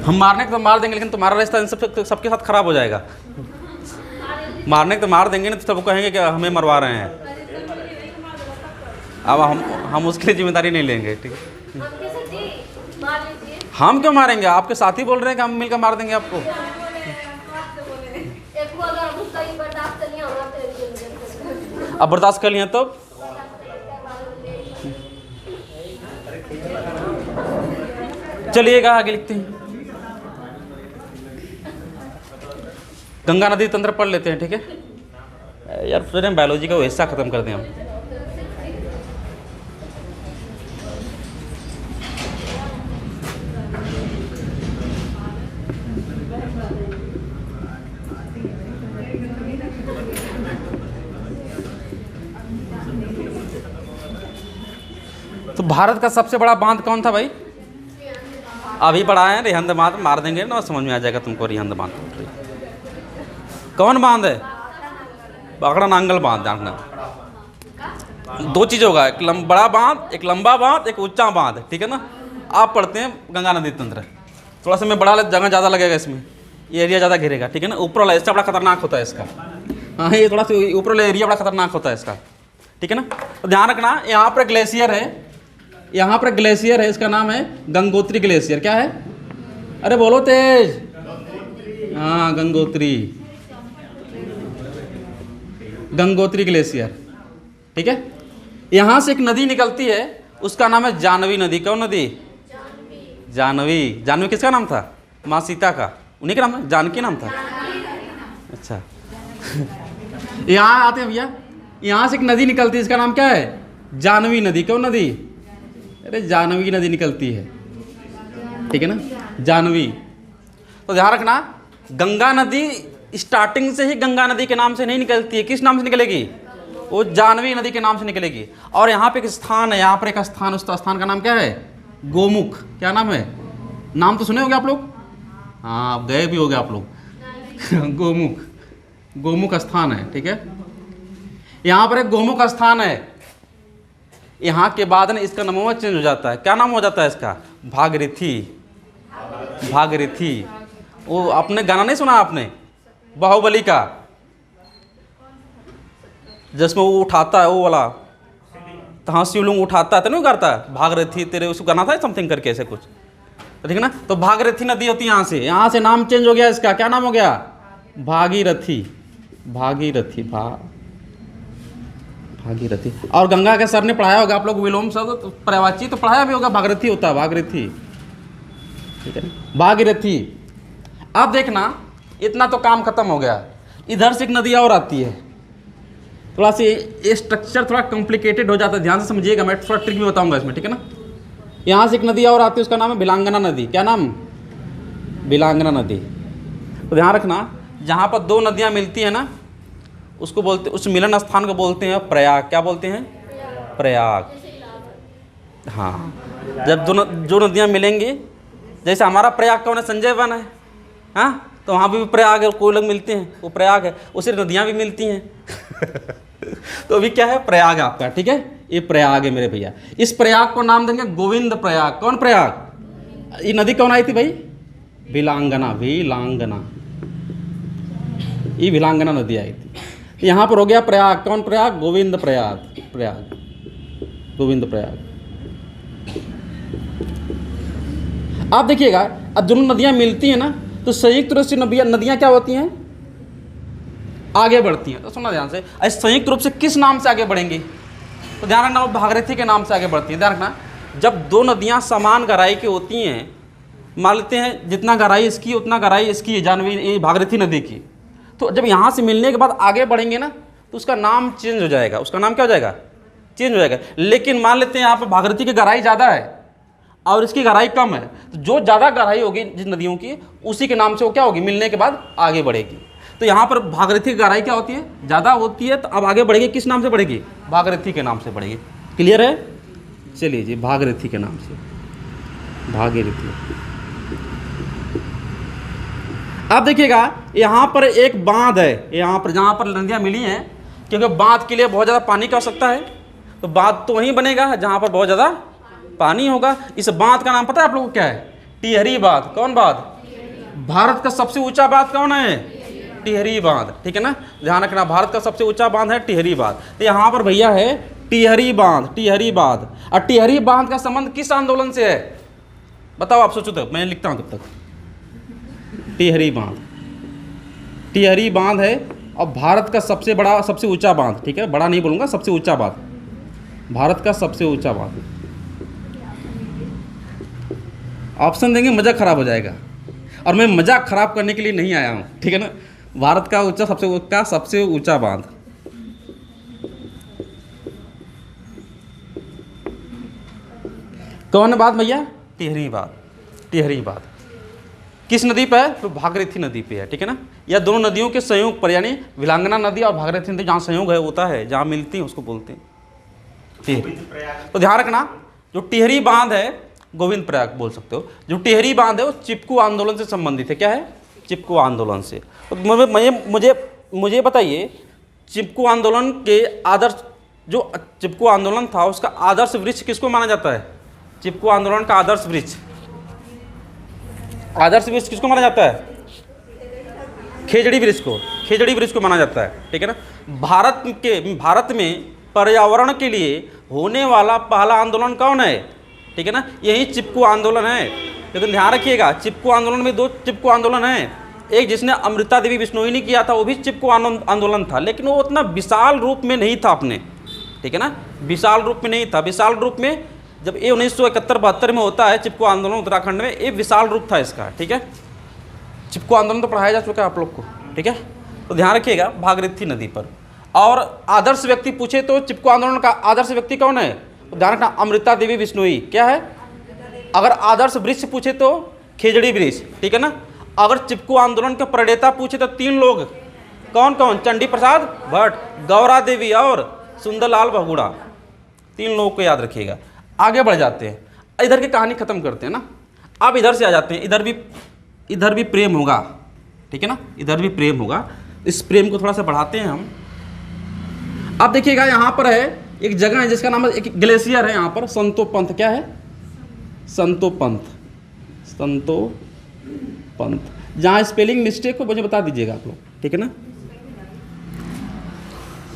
हम मारने को तो मार देंगे, लेकिन तुम्हारा रिश्ता इन सबके साथ खराब हो जाएगा। मारने को तो मार देंगे ना, तो सब कहेंगे कि हमें मरवा रहे हैं। अब हम उसके लिए जिम्मेदारी नहीं लेंगे। ठीक है, हम क्यों मारेंगे? आपके साथी बोल रहे हैं कि हम मिलकर मार देंगे आपको। अब बर्दाश्त कर लिया तो चलिएगा आगे लिखते हैं। गंगा नदी तंत्र पढ़ लेते हैं। ठीक है यार, फिर बायोलॉजी का वो हिस्सा खत्म कर दें हम। तो भारत का सबसे बड़ा बांध कौन था भाई? अभी पढ़ा है, रिहंद बांध। मार देंगे ना, समझ में आ जाएगा तुमको। रिहंद बांध कौन बांध है? बागड़ा नांगल बांध। जानना दो चीज़ होगा, एक बड़ा बांध, एक लंबा बांध, एक ऊंचा बांध। ठीक है ना। आप पढ़ते हैं गंगा नदी तंत्र, थोड़ा सा मैं बड़ा जगह ज़्यादा लगेगा इसमें, ये एरिया ज़्यादा घेरेगा। ठीक है ना। ऊपर वाला इससे बड़ा खतरनाक होता है इसका। हाँ, ये थोड़ा सा ऊपर वाला एरिया बड़ा खतरनाक होता है इसका। ठीक है ना। तो ध्यान रखना, यहाँ पर ग्लेशियर है, यहाँ पर ग्लेशियर है, इसका नाम है गंगोत्री ग्लेशियर। क्या है? अरे बोलो तेज। हाँ, गंगोत्री, गंगोत्री ग्लेशियर। ठीक है। यहाँ से एक नदी निकलती है, उसका नाम है जानवी नदी। कौन नदी? जानवी। जानवी किसका नाम था? माँ सीता का, उन्हीं का नाम है, जानकी नाम था। अच्छा यहाँ आते हैं भैया, यहाँ से एक नदी निकलती है, इसका नाम क्या है? जानवी नदी। कौन नदी? अरे जानवी नदी निकलती है। ठीक है ना, जानवी। तो ध्यान रखना, गंगा नदी स्टार्टिंग से ही गंगा नदी के नाम से नहीं निकलती है। किस नाम से निकलेगी? वो जानवी नदी के नाम से निकलेगी। और यहाँ पे एक स्थान है, यहाँ पर एक स्थान, उस स्थान का नाम क्या है? गोमुख। क्या नाम है? नाम तो सुने होंगे आप लोग। हाँ, आप गए भी होंगे आप लोग गोमुख, गोमुख स्थान है। ठीक है, यहाँ पर एक गोमुख स्थान है। यहाँ के बाद ना इसका नाम चेंज हो जाता है। क्या नाम हो जाता है इसका? भागीरथी। भागीरथी। वो आपने गाना नहीं सुना आपने बाहुबली का, जिसमें वो उठाता है वो वाला, तो हाँ, शिवलिंग उठाता है तो नहीं करता है भागीरथी तेरे, उसको गाना था समथिंग करके ऐसे कुछ। ठीक है ना। तो भागीरथी नदी होती है यहाँ से नाम चेंज हो गया इसका। क्या नाम हो गया? भागीरथी। भागीरथी। भागीरथी। और गंगा के सर ने पढ़ाया होगा आप लोग विलोम शब्द, तो पर्यायवाची तो पढ़ाया भी होगा, भागीरथी होता है, भागीरथी, ठीक है ना, भागीरथी। अब देखना इतना तो काम खत्म हो गया। इधर से एक नदी और आती है, थोड़ा सी ये स्ट्रक्चर थोड़ा कॉम्प्लिकेटेड हो जाता है, ध्यान से समझिएगा, मैं थोड़ा ट्रिक भी बताऊंगा इसमें, ठीक है ना। यहाँ से एक नदी और आती है, उसका नाम है बिलांगना नदी। क्या नाम? बिलांगना नदी। तो ध्यान रखना, जहाँ पर दो नदियाँ मिलती हैं ना, उसको बोलते, उस मिलन स्थान को बोलते हैं प्रयाग। क्या बोलते हैं? प्रयाग। हाँ, जब दोनों जो नदियाँ मिलेंगी, जैसे हमारा प्रयाग कौन है? संजय वन है, हाँ, तो वहाँ भी प्रयाग है, कोई लोग मिलते हैं, वो प्रयाग है, उसी नदियाँ भी मिलती हैं तो अभी क्या है? प्रयाग आपका, ठीक है, ये प्रयाग है मेरे भैया। इस प्रयाग को नाम देंगे गोविंद प्रयाग। कौन प्रयाग? ये नदी कौन आई थी भाई? बिलांगना, बिलांगना, ये बिलांगना नदी आई थी। यहाँ पर हो गया प्रयाग। कौन प्रयाग? गोविंद प्रयाग, प्रयाग, गोविंद प्रयाग। आप देखिएगा, अब दोनों नदियाँ मिलती हैं ना, तो संयुक्त रूप से नदियाँ क्या होती हैं? आगे बढ़ती हैं। तो सुनना ध्यान से, संयुक्त रूप से किस नाम से आगे बढ़ेंगी? तो ध्यान रखना, वो भागीरथी के नाम से आगे बढ़ती हैं। ध्यान रखना, जब दो नदियाँ समान गहराई की होती हैं, मान लेते हैं जितना गहराई इसकी उतना गहराई इसकी है, जानवी भागीरथी नदी की, तो जब यहाँ से मिलने के बाद आगे बढ़ेंगे ना, तो उसका नाम चेंज हो जाएगा। उसका नाम क्या हो जाएगा? चेंज हो जाएगा। लेकिन मान लेते हैं यहाँ पर भागीरथी की गहराई ज़्यादा है और इसकी गहराई कम है, तो जो ज़्यादा गहराई होगी जिस नदियों की, उसी के नाम से वो क्या होगी? मिलने के बाद आगे बढ़ेगी। तो यहाँ पर भागीरथी की गहराई क्या होती है? ज़्यादा होती है, तो अब आगे बढ़ेगी किस नाम से बढ़ेगी? भागीरथी के नाम से बढ़ेगी। क्लियर है? चलिए जी, भागीरथी के नाम से, भागीरथी। अब देखिएगा, यहाँ पर एक बांध है, यहाँ पर जहाँ पर नदियाँ मिली हैं, क्योंकि बांध के लिए बहुत ज़्यादा पानी की आवश्यकता है, तो बांध तो वहीं बनेगा जहाँ पर बहुत ज़्यादा पानी होगा। इस बांध का नाम पता है आप लोगों को क्या है? टिहरी बांध। कौन बांध? भारत का सबसे ऊंचा बांध कौन है? टिहरी बांध, ठीक है ना। ध्यान रखना, भारत का सबसे ऊंचा बांध है टिहरी बांध। तो यहाँ पर भैया है टिहरी बांध, टिहरी बांध। और टिहरी बांध का संबंध किस आंदोलन से है? बताओ, आप सोचो, तब मैं लिखता हूँ तब तक। टिहरी बांध, टिहरी बांध है और भारत का सबसे बड़ा, सबसे ऊंचा बांध, ठीक है, बड़ा नहीं बोलूँगा, सबसे ऊंचा बांध, भारत का सबसे ऊंचा बांध। ऑप्शन देंगे मज़ा खराब हो जाएगा, और मैं मज़ाक खराब करने के लिए नहीं आया हूँ, ठीक है ना। भारत का ऊंचा, सबसे ऊंचा बांध, कौन बांध भैया? टिहरी बांध, टिहरी बांध। किस नदी पे है? तो भागीरथी नदी पे है, ठीक है ना। या दोनों नदियों के संयोग पर, यानी विलांगना नदी और भागीरथी नदी जहाँ संयोग है होता है, जहाँ मिलती है, उसको बोलते हैं टिहरी। तो ध्यान रखना, जो टिहरी बांध है, गोविंद प्रयाग बोल सकते हो, जो टिहरी बांध है वो चिपकू आंदोलन से संबंधित है। क्या है? चिपकू आंदोलन से। तो मुझे बताइए, चिपकू आंदोलन के आदर्श, जो चिपकू आंदोलन था उसका आदर्श वृक्ष किसको माना जाता है? चिपकू आंदोलन का आदर्श वृक्ष, आदर्श वृक्ष किसको माना जाता है? खेजड़ी वृक्ष को, खेजड़ी वृक्ष को माना जाता है, ठीक है ना। भारत में पर्यावरण के लिए होने वाला पहला आंदोलन कौन है? ठीक है ना, यही चिपकू आंदोलन है। लेकिन ध्यान रखिएगा, चिपकू आंदोलन में दो चिपकू आंदोलन है। एक जिसने अमृता देवी बिश्नोई ने किया था, वो भी चिपकू आंदोलन था, लेकिन वो उतना विशाल रूप में नहीं था अपने, ठीक है ना, विशाल रूप में नहीं था। विशाल रूप में जब ये 1971-72 में होता है चिपकू आंदोलन उत्तराखंड में, ये विशाल रूप था इसका, ठीक है। चिपकू आंदोलन तो पढ़ाया जा चुका है आप लोग को, ठीक है। तो ध्यान रखिएगा, भागीरथी नदी पर। और आदर्श व्यक्ति पूछे तो चिपकू आंदोलन का आदर्श व्यक्ति कौन है? तो ध्यान रखना, अमृता देवी बिश्नोई। क्या है? अगर आदर्श वृक्ष पूछे तो खेजड़ी वृक्ष, ठीक है ना। अगर चिपकू आंदोलन के प्रणेता पूछे तो 3 लोग, कौन कौन? चंडी प्रसाद भट्ट, गौरा देवी और सुंदरलाल बहुगुणा, 3 लोगों को याद रखिएगा। आगे बढ़ जाते हैं, इधर की कहानी खत्म करते हैं ना। अब इधर से आ जाते हैं, इधर भी प्रेम होगा, ठीक है ना, इधर भी प्रेम होगा। इस प्रेम को थोड़ा सा बढ़ाते हैं हम। अब देखिएगा, यहाँ पर है एक जगह है जिसका नाम है, एक ग्लेशियर है यहाँ पर, संतोपंथ। क्या है? संतोपंथ, संतोपंथ। जहाँ स्पेलिंग मिस्टेक हो मुझे बता दीजिएगा आप लोग, ठीक है ना,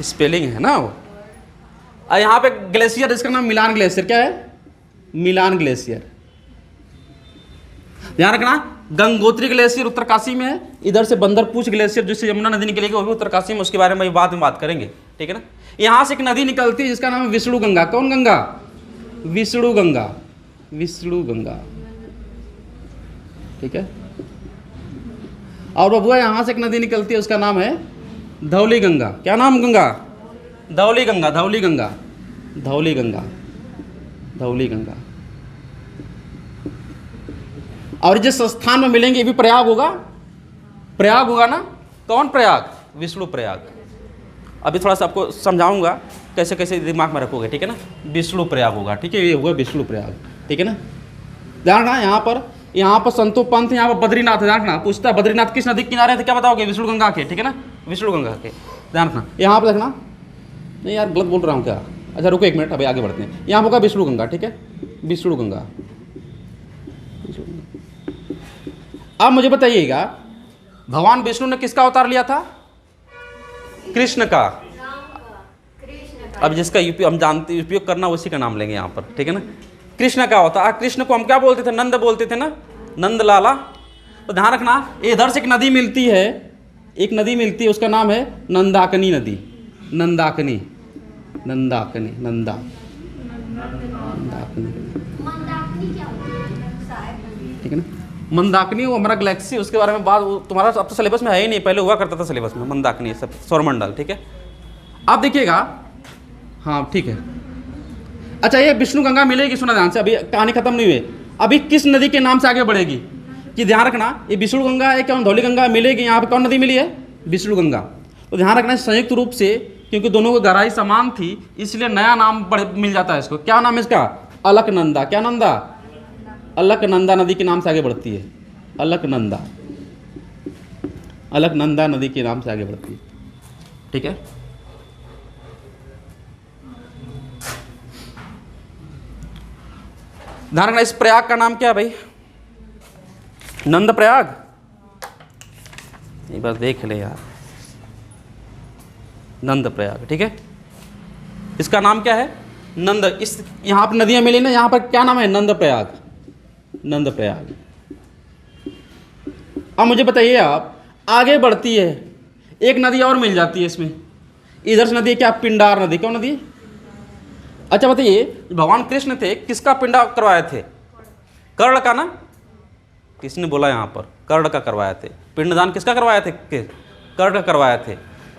स्पेलिंग है ना वो। और यहाँ पे ग्लेशियर, इसका नाम मिलान ग्लेशियर। क्या है? मिलान ग्लेशियर। ध्यान रखना, गंगोत्री ग्लेशियर उत्तरकाशी में है। इधर से बंदरपूछ ग्लेशियर जिससे यमुना नदी निकलेगी वो भी उत्तरकाशी में, उसके बारे में बाद में बात करेंगे, ठीक है ना। यहाँ से एक नदी निकलती है जिसका नाम है विष्णु गंगा। कौन गंगा? विष्णु गंगा, विष्णु गंगा, ठीक है। और बबुआ यहाँ से एक नदी निकलती है उसका नाम है धौली गंगा। क्या नाम गंगा? धौली गंगा, धौली गंगा, धौली गंगा, धौली गंगा। और जिस स्थान में मिलेंगे ये भी प्रयाग होगा, प्रयाग होगा ना। कौन प्रयाग? विष्णु प्रयाग। अभी थोड़ा सा आपको समझाऊंगा कैसे कैसे दिमाग में रखोगे, ठीक है ना। विष्णु प्रयाग होगा, ठीक है, ये होगा विष्णु प्रयाग, ठीक है ना। ध्यान रखना यहाँ पर संतो पंथ, यहाँ पर बद्रीनाथ है। ध्यान रखना, पूछता है बद्रीनाथ किस नदी के किनारे थे, क्या बताओगे? विष्णु गंगा के, ठीक है ना, विष्णु गंगा के। ध्यान रखना, यहाँ पर देखना, नहीं यार गलत बोल रहा हूँ क्या? अच्छा रुको एक मिनट, अभी आगे बढ़ते हैं। यहाँ होगा विष्णु गंगा, ठीक है, विष्णु गंगा। अब मुझे बताइएगा भगवान विष्णु ने किसका अवतार लिया था? कृष्ण का। अब जिसका हम जानते उपयोग करना उसी का नाम लेंगे यहाँ पर, ठीक है ना। कृष्ण का अवतार। कृष्ण को हम क्या बोलते थे? नंद बोलते थे ना, नंद लाला। तो ध्यान रखना, इधर से एक नदी मिलती है, एक नदी मिलती है, उसका नाम है नंदाकिनी नदी। नंदाकिनी, नंदाकिनी, नंदा, नंदाकिनी, ठीक है ना। मंदाकिनी वो हमारा गैलेक्सी, उसके बारे में बात तुम्हारा अब तो सिलेबस में है ही नहीं, पहले हुआ करता था सिलेबस में। मंदाकिनी सब सौरमंडल, ठीक है। अब देखिएगा, हाँ ठीक है। अच्छा ये विष्णु गंगा मिलेगी, सुना ध्यान से, अभी कहानी खत्म नहीं हुई। अभी किस नदी के नाम से आगे बढ़ेगी कि ध्यान रखना, ये विष्णु गंगा है क्या धौली गंगा मिलेगी। यहाँ पे कौन नदी मिली है? विष्णु गंगा। तो ध्यान रखना संयुक्त रूप से, क्योंकि दोनों को गहराई समान थी इसलिए नया नाम मिल जाता है इसको। क्या नाम है इसका? अलकनंदा। क्या नंदा? अलकनंदा नदी के नाम से आगे बढ़ती है। अलकनंदा, अलकनंदा नदी के नाम से आगे बढ़ती है, ठीक है। ध्यान रखना, इस प्रयाग का नाम क्या है भाई? नंद प्रयाग। एक बार देख ले यार, नंद प्रयाग, ठीक है। इसका नाम क्या है? नंद। इस यहाँ पर नदियाँ मिली ना, यहाँ पर क्या नाम है? नंद प्रयाग, नंद प्रयाग। अब मुझे बताइए, आप आगे बढ़ती है एक नदी और मिल जाती है इसमें। इधर से नदी है क्या? पिंडार नदी। कौन नदी? अच्छा बताइए, भगवान कृष्ण थे किसका पिंडा करवाए थे? कर्ण का ना। किसने बोला यहाँ पर? कर्ण का करवाए थे। पिंडदान किसका करवाए थे? कर्ण का करवाए थे,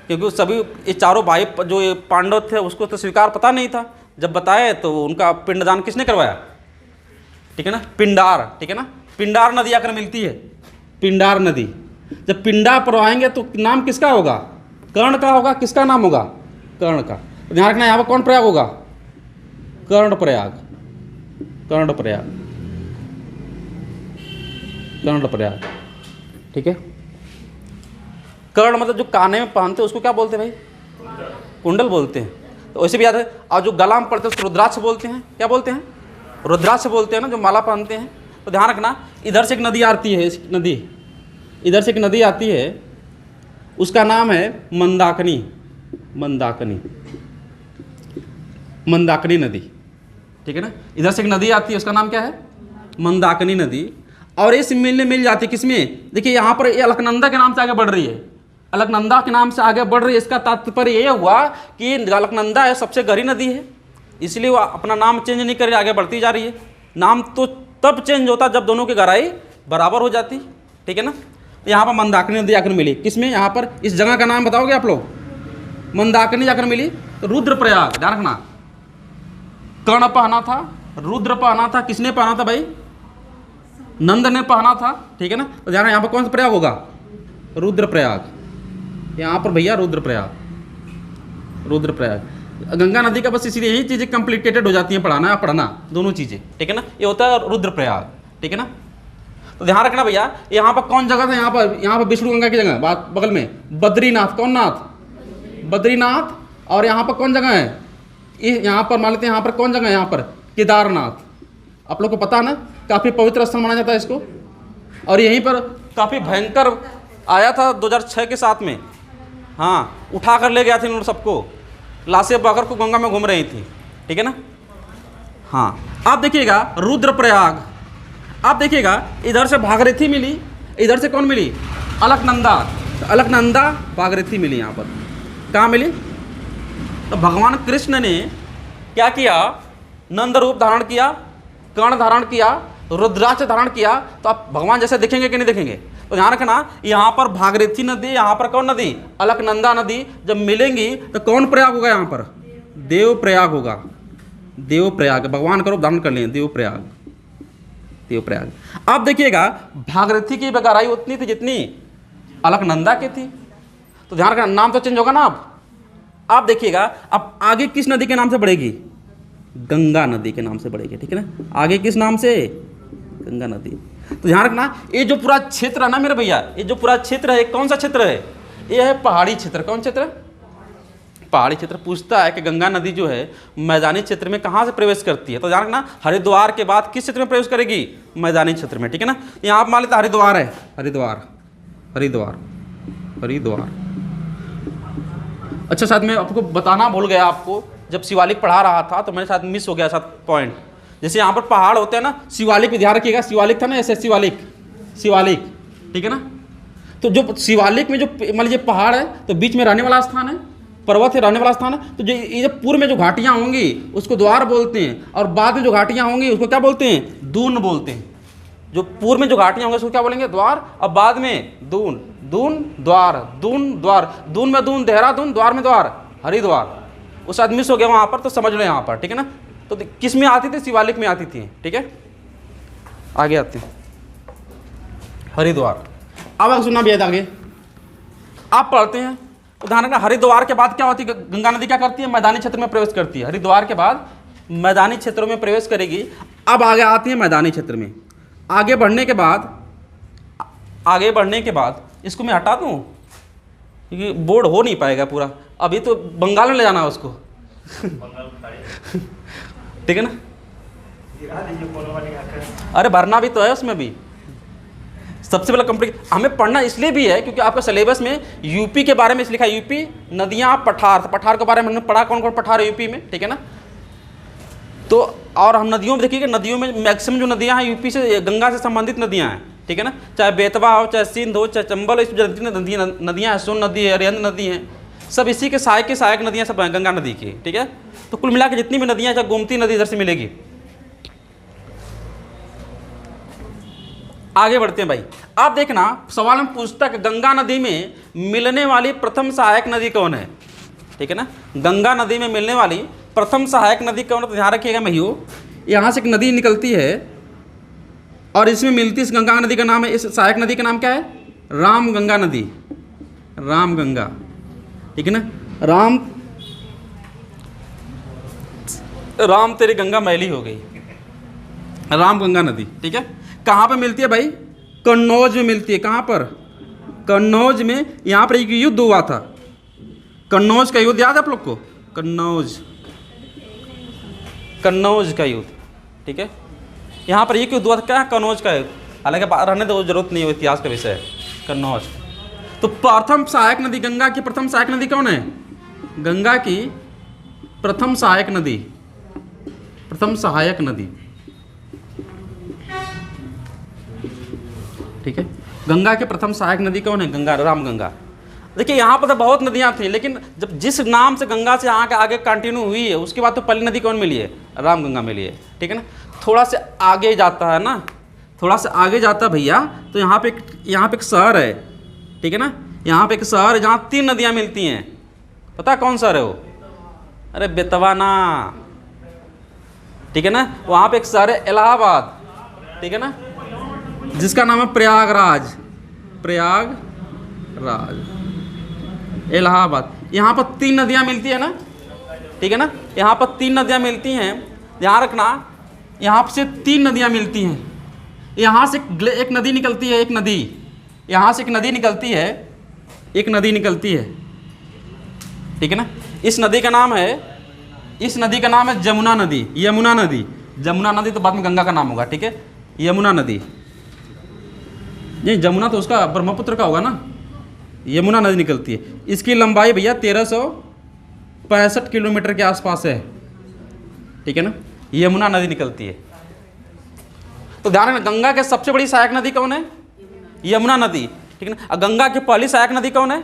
क्योंकि सभी ये चारों भाई जो ये पांडव थे उसको तो स्वीकार पता नहीं था। जब बताए तो उनका पिंडदान किसने करवाया? ठीक है ना, पिंडार, ठीक है ना। पिंडार नदी आकर मिलती है, पिंडार नदी। जब पिंडा पर आएंगे तो नाम किसका होगा? कर्ण का होगा। किसका नाम होगा? कर्ण का। ध्यान रखना, यहाँ पर कौन प्रयाग होगा? कर्ण प्रयाग, कर्ण प्रयाग, कर्ण प्रयाग, ठीक है। कर्ण मतलब जो काने में पहनते हैं उसको क्या बोलते हैं भाई? कुंडल बोलते हैं। तो वैसे भी याद है। और जो गला में पड़ते हैं उसको रुद्राक्ष बोलते हैं। क्या बोलते हैं? रुद्राक्ष बोलते हैं ना, जो माला पहनते हैं। तो ध्यान रखना, इधर से एक नदी आती है, नदी इधर से एक नदी आती है, उसका नाम है मंदाकिनी, मंदाकिनी, मंदाकिनी नदी, ठीक है ना। इधर से एक नदी आती है, उसका नाम क्या है? मंदाकिनी नदी। और इस मिल जाती है किसमें? देखिए यहाँ पर ये अलकनंदा के नाम से आगे बढ़ रही है, अलकनंदा के नाम से आगे बढ़ रही है। इसका तात्पर्य ये हुआ कि अलकनंदा है सबसे गहरी नदी है, इसलिए वो अपना नाम चेंज नहीं कर रही, आगे बढ़ती जा रही है। नाम तो तब चेंज होता जब दोनों की गहराई बराबर हो जाती, ठीक है ना। यहाँ पर मंदाकिनी नदी आकर मिली, किसमें? यहाँ पर इस जगह का नाम बताओगे आप लोग? मंदाकिनी जाकर मिली तो रुद्रप्रयाग। ध्यान रखना, कर्ण पहना था, रुद्र पहना था। किसने पहना था भाई? नंद ने पहना था, ठीक है ना। तो ध्यान, यहाँ पर कौन सा प्रयाग होगा? रुद्रप्रयाग। यहाँ पर भैया रुद्रप्रयाग, रुद्रप्रयाग। गंगा नदी का बस इसीलिए यही चीज़ें कॉम्प्लिकेटेड हो जाती हैं, पढ़ाना पढ़ना दोनों चीज़ें, ठीक है ना। ये होता है रुद्रप्रयाग, ठीक है ना। तो ध्यान रखना भैया, यहाँ पर कौन जगह था? यहाँ पर विष्णु गंगा की जगह बगल में बद्रीनाथ। कौन नाथ? बद्रीनाथ। और यहाँ पर कौन जगह है? यहाँ पर मान लेते हैं, यहाँ पर कौन जगह है? यहाँ पर केदारनाथ। आप लोग को पता है ना, काफ़ी पवित्र स्थल माना जाता है इसको। और यहीं पर काफ़ी भयंकर आया था 2006 के साथ में, हाँ, उठा कर ले गया था इन सबको, लाशें बगर को गंगा में घूम रही थी, ठीक है ना। हाँ, आप देखिएगा रुद्रप्रयाग। आप देखिएगा इधर से भागीरथी मिली, इधर से कौन मिली? अलकनंदा। तो अलकनंदा भागीरथी मिली। यहाँ पर कहाँ मिली? तो भगवान कृष्ण ने क्या किया, नंद रूप धारण किया, कर्ण धारण किया, रुद्राक्ष धारण किया, तो आप भगवान जैसे दिखेंगे कि नहीं दिखेंगे। तो ध्यान रखना, यहाँ पर भागीरथी नदी, यहाँ पर कौन नदी, अलकनंदा नदी जब मिलेंगी तो कौन प्रयाग होगा, यहाँ पर देव प्रयाग होगा। देव प्रयाग, भगवान का रूप धारण कर लिए, देव प्रयाग, देव प्रयाग। अब देखिएगा भागीरथी की गहराई उतनी थी जितनी अलकनंदा की थी। तो ध्यान रखना, नाम तो चेंज होगा ना। अब देखिएगा अब आगे किस नदी के नाम से बढ़ेगी, गंगा नदी के नाम से बढ़ेगी, ठीक है ना। आगे किस नाम से, गंगा नदी। तो ध्यान रखना, ये जो पूरा क्षेत्र है ना मेरे भैया, ये जो पूरा क्षेत्र है, कौन सा क्षेत्र है, ये है पहाड़ी क्षेत्र। कौन क्षेत्र, पहाड़ी क्षेत्र। पूछता है कि गंगा नदी जो है मैदानी क्षेत्र में कहाँ से प्रवेश करती है। तो ध्यान रखना, हरिद्वार के बाद किस क्षेत्र में प्रवेश करेगी, मैदानी क्षेत्र में, ठीक है ना। यहाँ आप मान लेते हरिद्वार है, हरिद्वार, हरिद्वार, हरिद्वार। अच्छा, शायद मैं आपको बताना भूल गया, आपको जब शिवालिक पढ़ा रहा था तो मैंने शायद मिस हो गया शायद पॉइंट। जैसे यहाँ पर पहाड़ होते हैं ना, शिवालिक भी ध्यान रखिएगा, शिवालिक था ना ऐसे, शिवालिक, शिवालिक, ठीक है ना। तो जो शिवालिक में जो मान लीजिए पहाड़ है तो बीच में रहने वाला स्थान है, पर्वत है रहने वाला स्थान है। तो जो ये पूर्व में जो घाटियाँ होंगी उसको द्वार बोलते हैं, और बाद में जो घाटियाँ होंगी उसको क्या बोलते हैं, दून बोलते हैं। जो पूर्व में जो घाटियाँ होंगी उसको क्या बोलेंगे, द्वार, और बाद में दून, दून द्वार, दून द्वार, दून में दून देहरादून, द्वार में द्वार हरिद्वार। उस आदमी मिस हो गया वहाँ पर, तो समझ लो यहाँ पर, ठीक है ना। तो किस में आती थी, शिवालिक में आती थी, ठीक है। आगे आते हैं हरिद्वार। अब सुनना भी है आगे, आप पढ़ते हैं। उदाहरण का हरिद्वार के बाद क्या होती है, गंगा नदी क्या करती है, मैदानी क्षेत्र में प्रवेश करती है। हरिद्वार के बाद मैदानी क्षेत्रों में प्रवेश करेगी। अब आगे आती है मैदानी क्षेत्र में। आगे बढ़ने के बाद, आगे बढ़ने के बाद इसको मैं हटा दूँ क्योंकि बोर्ड हो नहीं पाएगा पूरा, अभी तो बंगाल में ले जाना है उसको ठीक है ना। अरे भरना भी तो है उसमें भी। सबसे पहले कंप्लीट हमें पढ़ना इसलिए भी है क्योंकि आपका सिलेबस में यूपी के बारे में इसलिए लिखा है, यूपी नदियाँ पठार, पठार के बारे में हमने पढ़ा, कौन कौन पठार है यूपी में, ठीक है ना। तो और हम नदियों में देखिए, नदियों में मैक्सिमम जो नदियाँ हैं यूपी से, गंगा से संबंधित नदियाँ हैं, ठीक है ना। चाहे बेतवा हो, चाहे सिंध हो, चाहे चंबल हो, इस नदियाँ हैं, सोन नदी है, अरिहंत नदी हैं, सब इसी के सहायक नदियाँ सब हैं गंगा नदी की, ठीक है। तो कुल मिला के जितनी भी नदियाँ, चाहे गोमती नदी इधर से मिलेगी। आगे बढ़ते हैं भाई। आप देखना सवाल में पूछता है गंगा नदी में मिलने वाली प्रथम सहायक नदी कौन है, ठीक है ना। गंगा नदी में मिलने वाली प्रथम सहायक नदी कौन है, तो ध्यान रखिएगा महियो, यहाँ से एक नदी निकलती है और इसमें मिलती इस गंगा नदी का नाम है, इस सहायक नदी का नाम क्या है, राम गंगा नदी, राम गंगा, ठीक है ना। राम तेरी गंगा मैली हो गई, राम गंगा नदी, ठीक है। कहाँ पे मिलती है भाई, कन्नौज में मिलती है। कहाँ पर, कन्नौज में। यहाँ पर एक युद्ध हुआ था, कन्नौज का युद्ध याद है आप लोग को, कन्नौज का युद्ध, ठीक है। यहाँ पर एक युद्ध हुआ था, क्या, कन्नौज का युद्ध। हालांकि रहने दो, जरूरत नहीं है, इतिहास का विषय है कन्नौज। तो प्रथम सहायक नदी, गंगा की प्रथम सहायक नदी कौन है, गंगा की प्रथम सहायक नदी, प्रथम सहायक नदी, ठीक है। गंगा की प्रथम सहायक नदी कौन है, गंगा, राम गंगा। देखिए यहाँ पर तो बहुत नदियाँ थी, लेकिन जब जिस नाम से गंगा से आगे कंटिन्यू हुई है उसके बाद तो पहली नदी कौन मिली है, राम गंगा मिली है, ठीक है ना। थोड़ा से आगे जाता है ना, थोड़ा सा आगे जाता है भैया, तो यहाँ पे एक शहर है, ठीक है ना। यहाँ पे एक शहर है जहाँ 3 नदियाँ मिलती हैं, पता कौन शहर है वो, अरे बेतवा ना, ठीक है ना। वहाँ पे एक शहर है इलाहाबाद, ठीक है ना, जिसका नाम है प्रयागराज, प्रयागराज, इलाहाबाद। यहाँ पर 3 नदियाँ मिलती है ना, ठीक है ना। यहाँ पर 3 नदियाँ मिलती हैं, ध्यान रखना, यहाँ से 3 नदियाँ मिलती हैं। यहाँ से एक नदी निकलती है, एक नदी, यहाँ से एक नदी निकलती है, एक नदी निकलती है, ठीक है ना। इस नदी का नाम है, इस नदी का नाम है जमुना नदी, यमुना नदी, जमुना नदी तो बाद में गंगा का नाम होगा, ठीक है, यमुना नदी। नहीं, जमुना तो उसका ब्रह्मपुत्र का होगा ना, यमुना नदी निकलती है। इसकी लंबाई भैया 1365 किलोमीटर के आसपास है, ठीक है ना, यमुना नदी निकलती है। तो ध्यान रखना, गंगा के सबसे बड़ी सहायक नदी कौन है, यमुना नदी, ठीक है ना। गंगा की पहली सहायक नदी कौन है,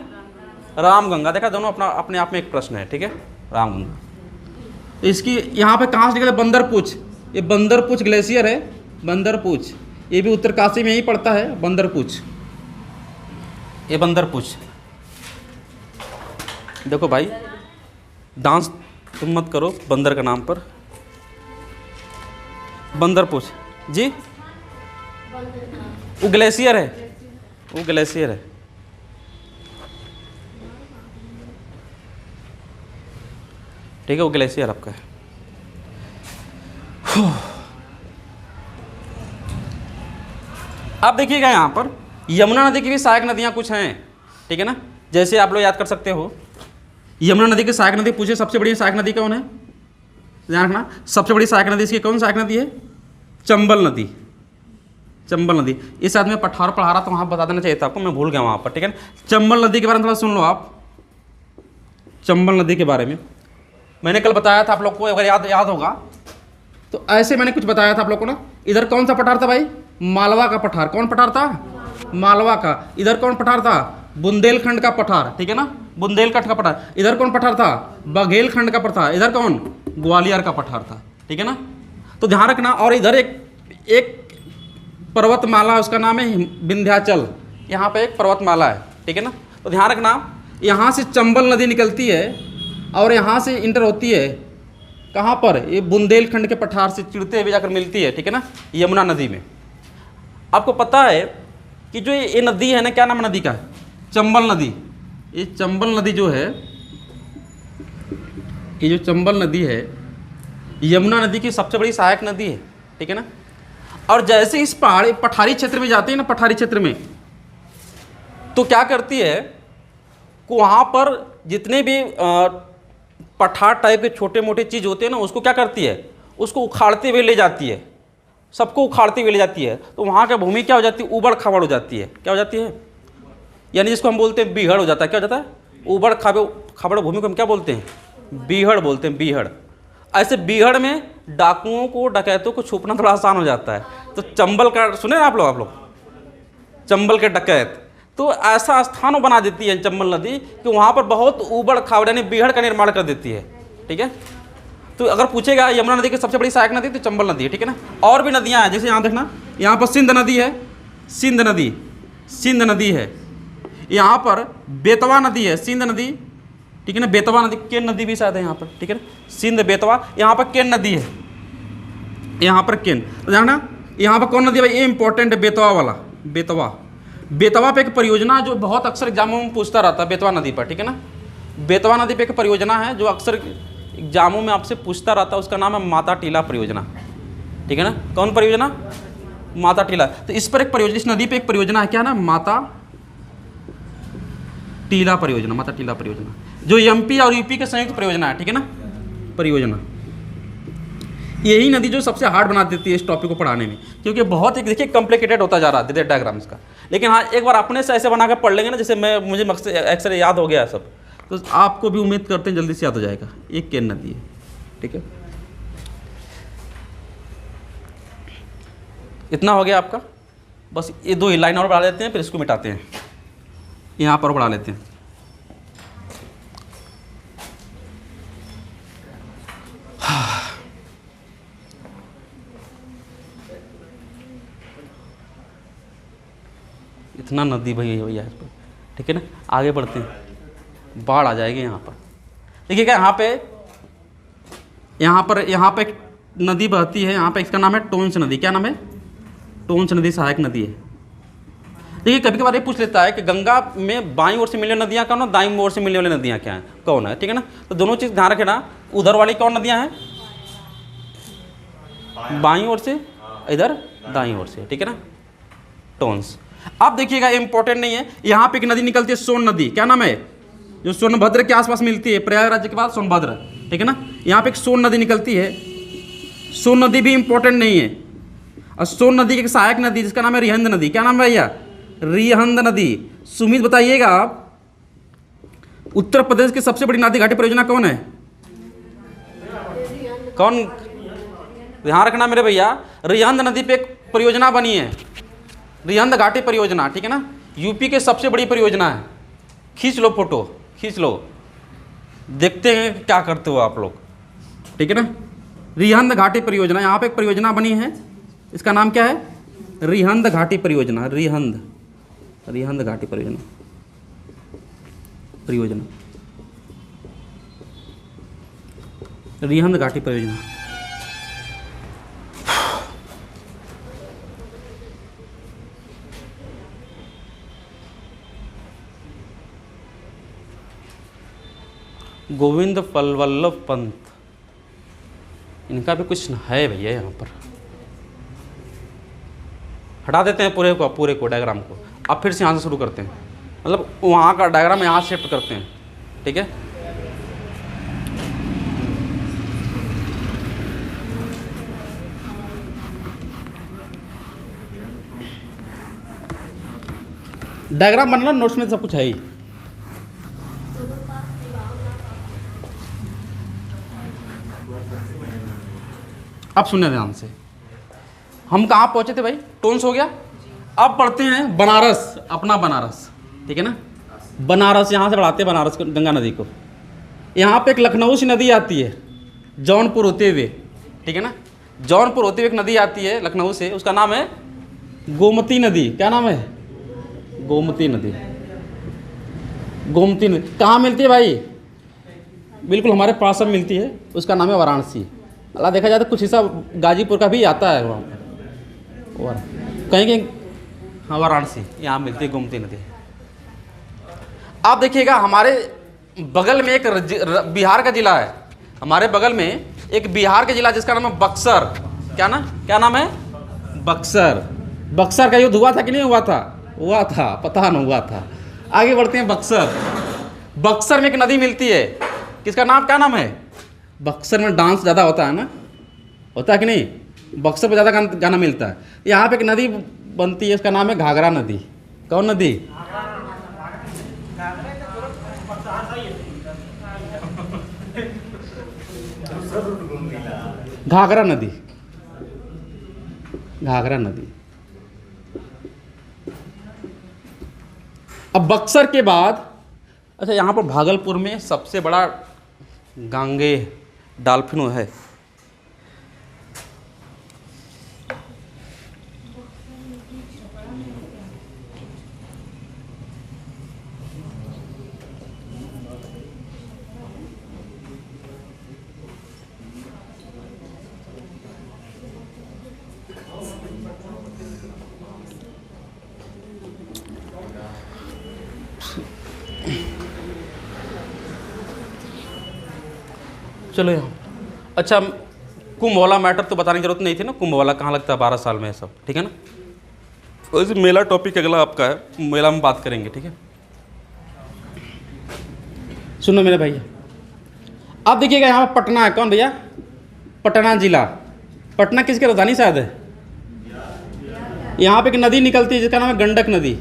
राम गंगा। देखा, दोनों अपने आप में एक प्रश्न है, ठीक है। रामगंगा। इसकी यहाँ पे कहाँ से निकले, बंदरपूछ, ये बंदरपूछ ग्लेशियर है, बंदरपूछ, ये भी उत्तरकाशी में ही पड़ता है, बंदरपूछ, ये बंदरपूछ। देखो भाई डांस तुम मत करो बंदर के नाम पर, बंदरपूछ जी, वो ग्लेशियर है, वो ग्लेशियर है। ठीक है, वो ग्लेशियर आपका है। अब देखिएगा यहाँ पर यमुना नदी की भी सहायक नदियाँ कुछ हैं, ठीक है ना। जैसे आप लोग याद कर सकते हो, यमुना नदी की सहायक नदी पूछे सबसे बड़ी सहायक नदी कौन है, ध्यान रखना। सबसे बड़ी सहायक नदी इसकी कौन सहायक नदी है, चंबल नदी, चंबल नदी। इस आदमी में पठार पढ़ा रहा तो वहाँ बता देना चाहिए था आपको, मैं भूल गया वहाँ पर, ठीक है ना। चंबल नदी के बारे में थोड़ा सुन लो आप, चंबल नदी के बारे में मैंने कल बताया था आप लोग को, अगर याद होगा तो ऐसे मैंने कुछ बताया था आप लोग को ना। इधर कौन सा पठार था भाई, मालवा का पठार। कौन पठार था, मालवा का। इधर कौन पठार था, बुंदेलखंड का पठार, ठीक है ना, बुंदेलखंड का पठार। इधर कौन पठार था, बघेलखंड का पठार। इधर कौन, ग्वालियर का पठार था, ठीक है ना। तो ध्यान रखना। और इधर एक पर्वतमाला, उसका नाम है विंध्याचल, यहाँ पे एक पर्वतमाला है, ठीक है ना। तो ध्यान रखना, यहाँ से चंबल नदी निकलती है और यहाँ से इंटर होती है कहाँ पर, ये बुंदेलखंड के पठार से चिड़ते हुए जाकर मिलती है, ठीक है ना, यमुना नदी में। आपको पता है कि जो ये नदी है ना, क्या नाम है नदी का, चंबल नदी। ये चंबल नदी जो है, ये जो चंबल नदी है यमुना नदी की सबसे बड़ी सहायक नदी है, ठीक है ना। और जैसे इस पठारी क्षेत्र में जाते हैं ना, पठारी क्षेत्र में, तो क्या करती है, वहाँ पर जितने भी पठार टाइप के छोटे मोटे चीज़ होते हैं ना, उसको क्या करती है, उसको उखाड़ते हुए ले जाती है, सबको उखाड़ते हुए ले जाती है। तो वहाँ का भूमि क्या हो जाती है, उबड़ खाबड़ हो जाती है। क्या हो जाती है, यानी जिसको हम बोलते हैं बीहड़ हो जाता है। क्या हो जाता है, उबड़ खाबड़ भूमि को हम क्या बोलते हैं, बीहड़ बोलते हैं, बीहड़। ऐसे बीहड़ में डाकुओं को, डकैतों को छुपना थोड़ा आसान हो जाता है। तो चंबल का सुने ना आप लोग चंबल के डकैत, तो ऐसा स्थान बना देती है चंबल नदी कि वहाँ पर बहुत उबड़ खाबड़ यानी बीहड़ का निर्माण कर देती है, ठीक है। तो अगर पूछेगा यमुना नदी की सबसे बड़ी सहायक नदी तो चंबल नदी है, ठीक है ना। और भी नदियाँ हैं, जैसे यहाँ देखना, यहाँ पर सिंध नदी है, सिंध नदी, सिंध नदी है। यहाँ पर बेतवा नदी है, सिंध नदी, ठीक है ना। बेतवा नदी, केन नदी भी शायद है यहाँ पर, ठीक है ना, सिंध बेतवा। यहाँ पर केन नदी है, यहाँ पर केन। तो जानना यहाँ पर कौन नदी है भाई, ये इंपॉर्टेंट है, बेतवा वाला, बेतवा। बेतवा पे एक परियोजना जो बहुत अक्सर एग्जामों में पूछता रहता है, बेतवा नदी पर, ठीक है ना। बेतवा नदी पे एक परियोजना है जो अक्सर एग्जामों में आपसे पूछता रहता है, उसका नाम है माता टीला परियोजना, ठीक है ना। कौन परियोजना, माता टीला। तो इस पर एक परियोजना, इस नदी पे एक परियोजना है, क्या ना, माता टीला परियोजना, माता टीला परियोजना, जो एमपी और यूपी के संयुक्त परियोजना है, ठीक है ना, परियोजना। यही नदी जो सबसे हार्ड बना देती है इस टॉपिक को पढ़ाने में, क्योंकि बहुत ही देखिए कॉम्प्लिकेटेड होता जा रहा है डायग्राम्स का। लेकिन हाँ, एक बार अपने से ऐसे बना कर पढ़ लेंगे ना, जैसे मुझे मकसद अक्सर याद हो गया सब, तो आपको भी उम्मीद करते हैं जल्दी से याद हो जाएगा। एक केन नदी है, ठीक है। इतना हो गया आपका, बस ये दो ही लाइन और बढ़ा लेते हैं, फिर इसको मिटाते हैं, यहाँ पर बढ़ा लेते हैं। इतना नदी भैया इस पर, ठीक है ना। आगे बढ़ते हैं, बाढ़ आ जाएगी यहाँ पर। देखिए क्या यहाँ पर एक नदी बहती है, यहाँ पे इसका नाम है टोंस नदी। क्या नाम है, टोंस नदी सहायक नदी है। देखिए कभी कभार ये पूछ लेता है कि गंगा में बाईं ओर से मिलने वाली नदियाँ कौन है, दाईं ओर से मिलने वाली नदियाँ क्या हैं, कौन है, ठीक है ना। तो दोनों चीज़ ध्यान रखना, उधर वाली कौन नदियाँ हैं, बाईं ओर से, इधर दाईं ओर से, ठीक है ना, टोंस। अब देखिएगा इंपॉर्टेंट नहीं है, यहाँ पे एक नदी निकलती है, सोन नदी। क्या नाम है, जो सोनभद्र के आसपास मिलती है, प्रयागराज के बाद सोनभद्र, ठीक है ना। यहाँ पे एक सोन नदी निकलती है, सोन नदी भी इंपॉर्टेंट नहीं है। और सोन नदी की एक सहायक नदी जिसका नाम है रिहंद नदी। क्या नाम है भैया, रिहंद नदी। सुमित बताइएगा आप, उत्तर प्रदेश की सबसे बड़ी नदी घाटी परियोजना कौन है, कौन, ध्यान रखना मेरे भैया, रिहंद नदी पे एक परियोजना बनी है, रिहंद घाटी परियोजना, ठीक है ना। यूपी के सबसे बड़ी परियोजना है, खींच लो फोटो, खींच लो, देखते हैं कि क्या करते हो आप लोग, ठीक है ना। रिहंद घाटी परियोजना, यहाँ पे एक परियोजना बनी है, इसका नाम क्या है? रिहंद घाटी परियोजना। रिहंद घाटी परियोजना, रिहंद घाटी परियोजना। गोविंद वल्लभ पंत, इनका भी कुछ है भैया यहाँ पर। हटा देते हैं पूरे को डायग्राम को, अब फिर से यहाँ से शुरू करते हैं, मतलब वहाँ का डायग्राम यहाँ शिफ्ट करते हैं, ठीक है। डायग्राम बनना नोट्स में सब कुछ है ही। अब सुनने ध्यान से, हम कहाँ पहुँचे थे भाई? टोन्स हो गया। अब पढ़ते हैं बनारस, अपना बनारस, ठीक है ना। बनारस यहाँ से बढ़ाते हैं बनारस को, गंगा नदी को। यहाँ पे एक लखनऊ से नदी आती है जौनपुर होते हुए, ठीक है ना। जौनपुर होते हुए एक नदी आती है लखनऊ से, उसका नाम है गोमती नदी। क्या नाम है? गोमती नदी। गोमती नदी कहाँ मिलती है भाई? बिल्कुल हमारे पास में मिलती है, उसका नाम है वाराणसी। अल्लाह देखा जाए तो कुछ हिस्सा गाजीपुर का भी आता है वहाँ पर, कहीं कहीं। हाँ वाराणसी, यहाँ मिलती है गोमती नदी। आप देखिएगा हमारे बगल में एक बिहार का जिला है, हमारे बगल में एक बिहार का जिला जिसका नाम है बक्सर। क्या नाम है? बक्सर। बक्सर का युद्ध हुआ था कि नहीं हुआ था? हुआ था, पता न हुआ था। आगे बढ़ते हैं बक्सर। बक्सर में एक नदी मिलती है, किसका नाम, क्या नाम है? बक्सर में डांस ज़्यादा होता है ना, होता है कि नहीं? बक्सर पर ज़्यादा गाना मिलता है। यहाँ पे एक नदी बनती है, इसका नाम है घाघरा नदी। कौन नदी? घाघरा नदी। घाघरा नदी। अब बक्सर के बाद, अच्छा यहाँ पर भागलपुर में सबसे बड़ा गांगे डॉल्फिन है। चलो यहाँ, अच्छा कुंभ वाला मैटर तो बताने की जरूरत नहीं थी ना। कुंभ वाला कहाँ लगता है? 12 साल में है सब, ठीक है ना। वैसे मेला टॉपिक अगला आपका है, मेला में बात करेंगे, ठीक है। सुनो मेरे भैया, आप देखिएगा यहाँ पर पटना है। कौन भैया? पटना जिला। पटना किसकी राजधानी शायद है? यहाँ पे एक नदी निकलती है जिसका नाम है गंडक नदी।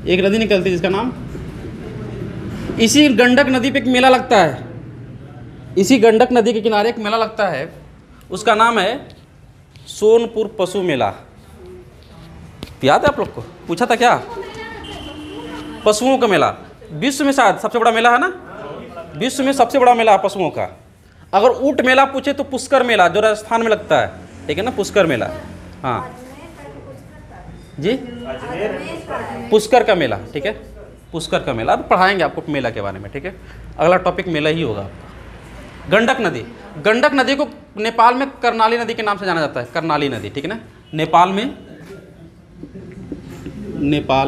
एक नदी निकलती है जिसका नाम, इसी गंडक नदी पे एक मेला लगता है। इसी गंडक नदी के किनारे एक मेला लगता है, उसका नाम है सोनपुर पशु मेला। याद है आप लोग को? पूछा था क्या? पशुओं का मेला विश्व में शायद सबसे बड़ा मेला है ना, विश्व में सबसे बड़ा मेला है पशुओं का। अगर ऊँट मेला पूछे तो पुष्कर मेला जो राजस्थान में लगता है, ठीक है ना, पुष्कर मेला। हाँ जी, पुष्कर का मेला, ठीक है, पुष्कर का मेला। अब पढ़ाएंगे आपको मेला के बारे में, ठीक है। अगला टॉपिक मेला ही होगा आपका। गंडक नदी, गंडक नदी को नेपाल में कर्णाली नदी के नाम से जाना जाता है। कर्णाली नदी, ठीक है ना। नेपाल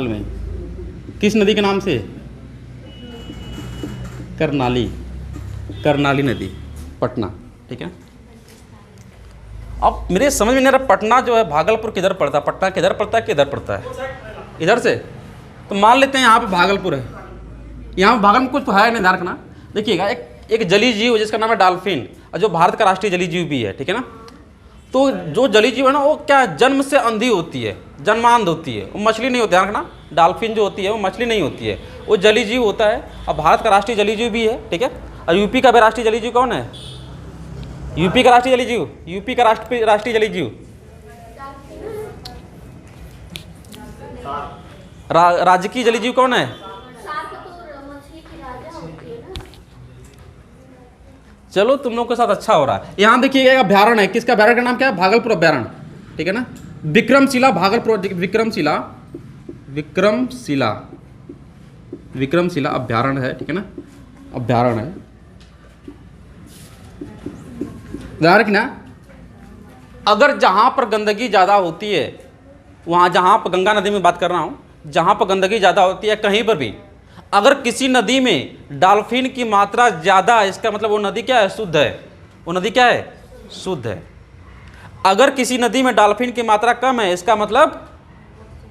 में किस नदी के नाम से? कर्णाली नदी, पटना, ठीक है। अब मेरे समझ में नहीं आ रहा, पटना जो है भागलपुर किधर पड़ता है? पटना किधर पड़ता है, किधर पड़ता है? इधर से। तो मान लेते हैं यहाँ पे भागलपुर है। यहाँ पे भागलपुर कुछ तो है नहीं, ध्यान रखना। देखिएगा एक जलीय जीव जिसका नाम है डॉल्फिन, और जो भारत का राष्ट्रीय जलीय जीव भी है, ठीक है ना। तो जो जलीय जीव है ना, वो क्या जन्म से अंधी होती है, जन्मांध होती है, वो मछली नहीं होती है। ध्यान रखना, डॉल्फिन जो होती है वो मछली नहीं होती है, वो जलीय जीव होता है। और भारत का राष्ट्रीय जलीय जीव भी है, ठीक है। और यूपी का भी राष्ट्रीय जलीय जीव कौन है? यूपी का राष्ट्रीय जलीय जीव, यूपी का राष्ट्रीय जलीय जीव राज्य की जलीय जीव कौन है? चलो तुम लोग के साथ अच्छा हो रहा है। यहाँ देखिएगा अभ्यारण्य है, किसका अभ्यारण्य का नाम क्या है? भागलपुर अभ्यारण्य, ठीक है ना। विक्रमशिला भागलपुर, विक्रमशिला अभ्यारण्य है, ठीक है ना, अभ्यारण्य है। ध्यान रखना, अगर जहाँ पर गंदगी ज़्यादा होती है, वहाँ जहाँ पर गंगा नदी में बात कर रहा हूँ, जहाँ पर गंदगी ज़्यादा होती है कहीं पर भी, अगर किसी नदी में डॉल्फिन की मात्रा ज़्यादा है, इसका मतलब वो नदी क्या है? शुद्ध है। वो नदी क्या है? शुद्ध है। अगर किसी नदी में डॉल्फिन की मात्रा कम है, इसका मतलब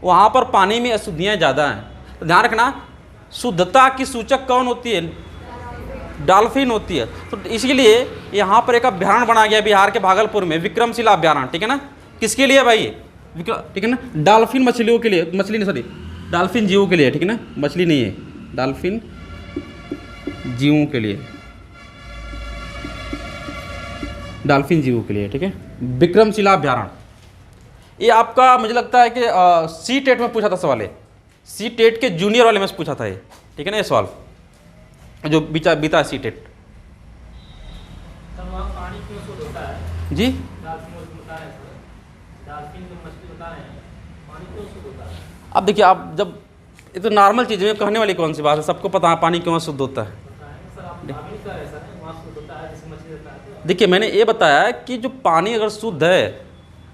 वहाँ पर पानी में अशुद्धियाँ ज़्यादा हैं। तो ध्यान रखना, शुद्धता की सूचक कौन होती है? डॉल्फिन होती है। तो इसीलिए यहाँ पर एक अभ्यारण्य बनाया गया बिहार के भागलपुर में, विक्रमशिला अभ्यारण्य, ठीक है ना। किसके लिए भाई? ठीक है ना, डॉल्फिन मछलियों के लिए, मछली नहीं सॉरी, डॉल्फिन जीवों के लिए, ठीक है ना, मछली नहीं है, डॉल्फिन जीवों के लिए, डॉल्फिन जीवों के लिए, ठीक है, विक्रमशिला अभ्यारण्य। ये आपका मुझे लगता है कि सी टेट में पूछा था सवाल है, सी टेट के जूनियर वाले में से पूछा था ये, ठीक है ना, ये सवाल जो बीता सी टेट। जी अब देखिए, आप जब, ये तो नॉर्मल चीज़ है, कहने वाली कौन सी बात है, सबको पता है पानी क्यों शुद्ध होता है। देखिए मैंने ये बताया कि जो पानी अगर शुद्ध है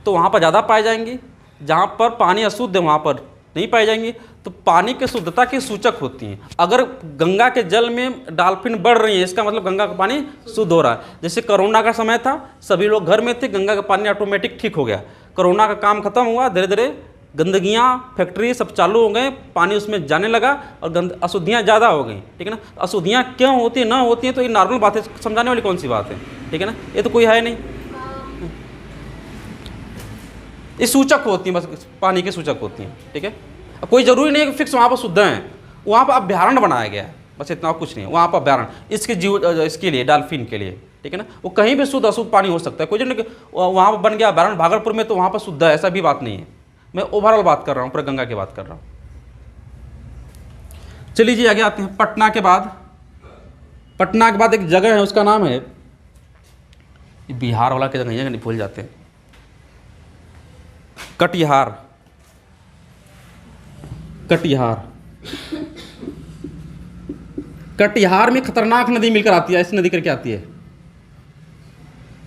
तो वहाँ पर ज़्यादा पाए जाएंगी, जहाँ पर पानी अशुद्ध है वहाँ पर नहीं पाई जाएंगी। तो पानी की शुद्धता की सूचक होती हैं। अगर गंगा के जल में डॉल्फिन बढ़ रही है, इसका मतलब गंगा का पानी शुद्ध हो रहा है। जैसे कोरोना का समय था, सभी लोग घर में थे, गंगा का पानी ऑटोमेटिक ठीक हो गया। कोरोना का काम खत्म हुआ, धीरे धीरे गंदगियाँ, फैक्ट्री सब चालू हो गए, पानी उसमें जाने लगा और अशुद्धियाँ ज़्यादा हो गई, ठीक है ना। अशुद्धियाँ क्यों होती है, ना होती हैं, तो ये नॉर्मल बात है, समझाने वाली कौन सी बात है, ठीक है ना, ये तो कोई है नहीं। ये सूचक होती हैं, बस पानी के सूचक होती हैं, ठीक है। अब कोई ज़रूरी नहीं है कि फिक्स वहाँ पर शुद्ध हैं, वहाँ पर अभ्यारण्य बनाया गया है, बस इतना कुछ नहीं है। वहाँ पर अभ्यारण्य इसके जीव, इसके लिए, डॉल्फिन के लिए, ठीक है ना। वो कहीं भी शुद्ध अशुद्ध पानी हो सकता है, कोई नहीं वहाँ पर बन गया अभ्यारण्य भागलपुर में तो वहाँ पर शुद्ध है, ऐसा भी बात नहीं है। मैं ओवरऑल बात कर रहा हूँ, पूरे गंगा की बात कर रहा हूँ। चलिए जी आगे आते हैं। पटना के बाद एक जगह है, उसका नाम है, बिहार वाला की जगह नहीं भूल जाते हैं, कटिहार। कटिहार में खतरनाक नदी मिलकर आती है। ऐसी नदी करके आती है,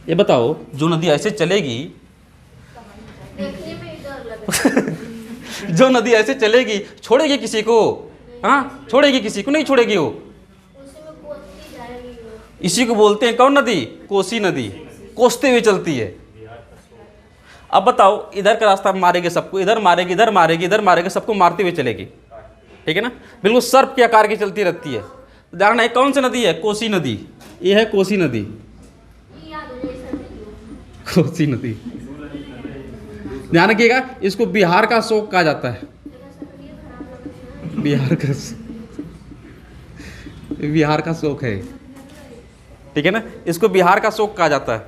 ये बताओ, जो नदी ऐसे चलेगी जो नदी ऐसे चलेगी, छोड़ेगी किसी को? हाँ, छोड़ेगी किसी को? नहीं छोड़ेगी वो। इसी को बोलते हैं कौन नदी? कोसी नदी, कोसते हुए चलती है। अब बताओ, इधर का रास्ता मारेगी सबको, इधर मारेगी, इधर मारेगी, इधर मारेगी, सबको मारते हुए चलेगी, ठीक है ना, बिल्कुल सर्प के आकार की चलती रहती है। उदाहरण है, कौन सी नदी है? कोसी नदी। ये है कोसी नदी, कोसी नदी। ध्यान रखिएगा, इसको बिहार का शोक कहा जाता है। बिहार का शोक है, ठीक है ना, इसको बिहार का शोक कहा जाता है।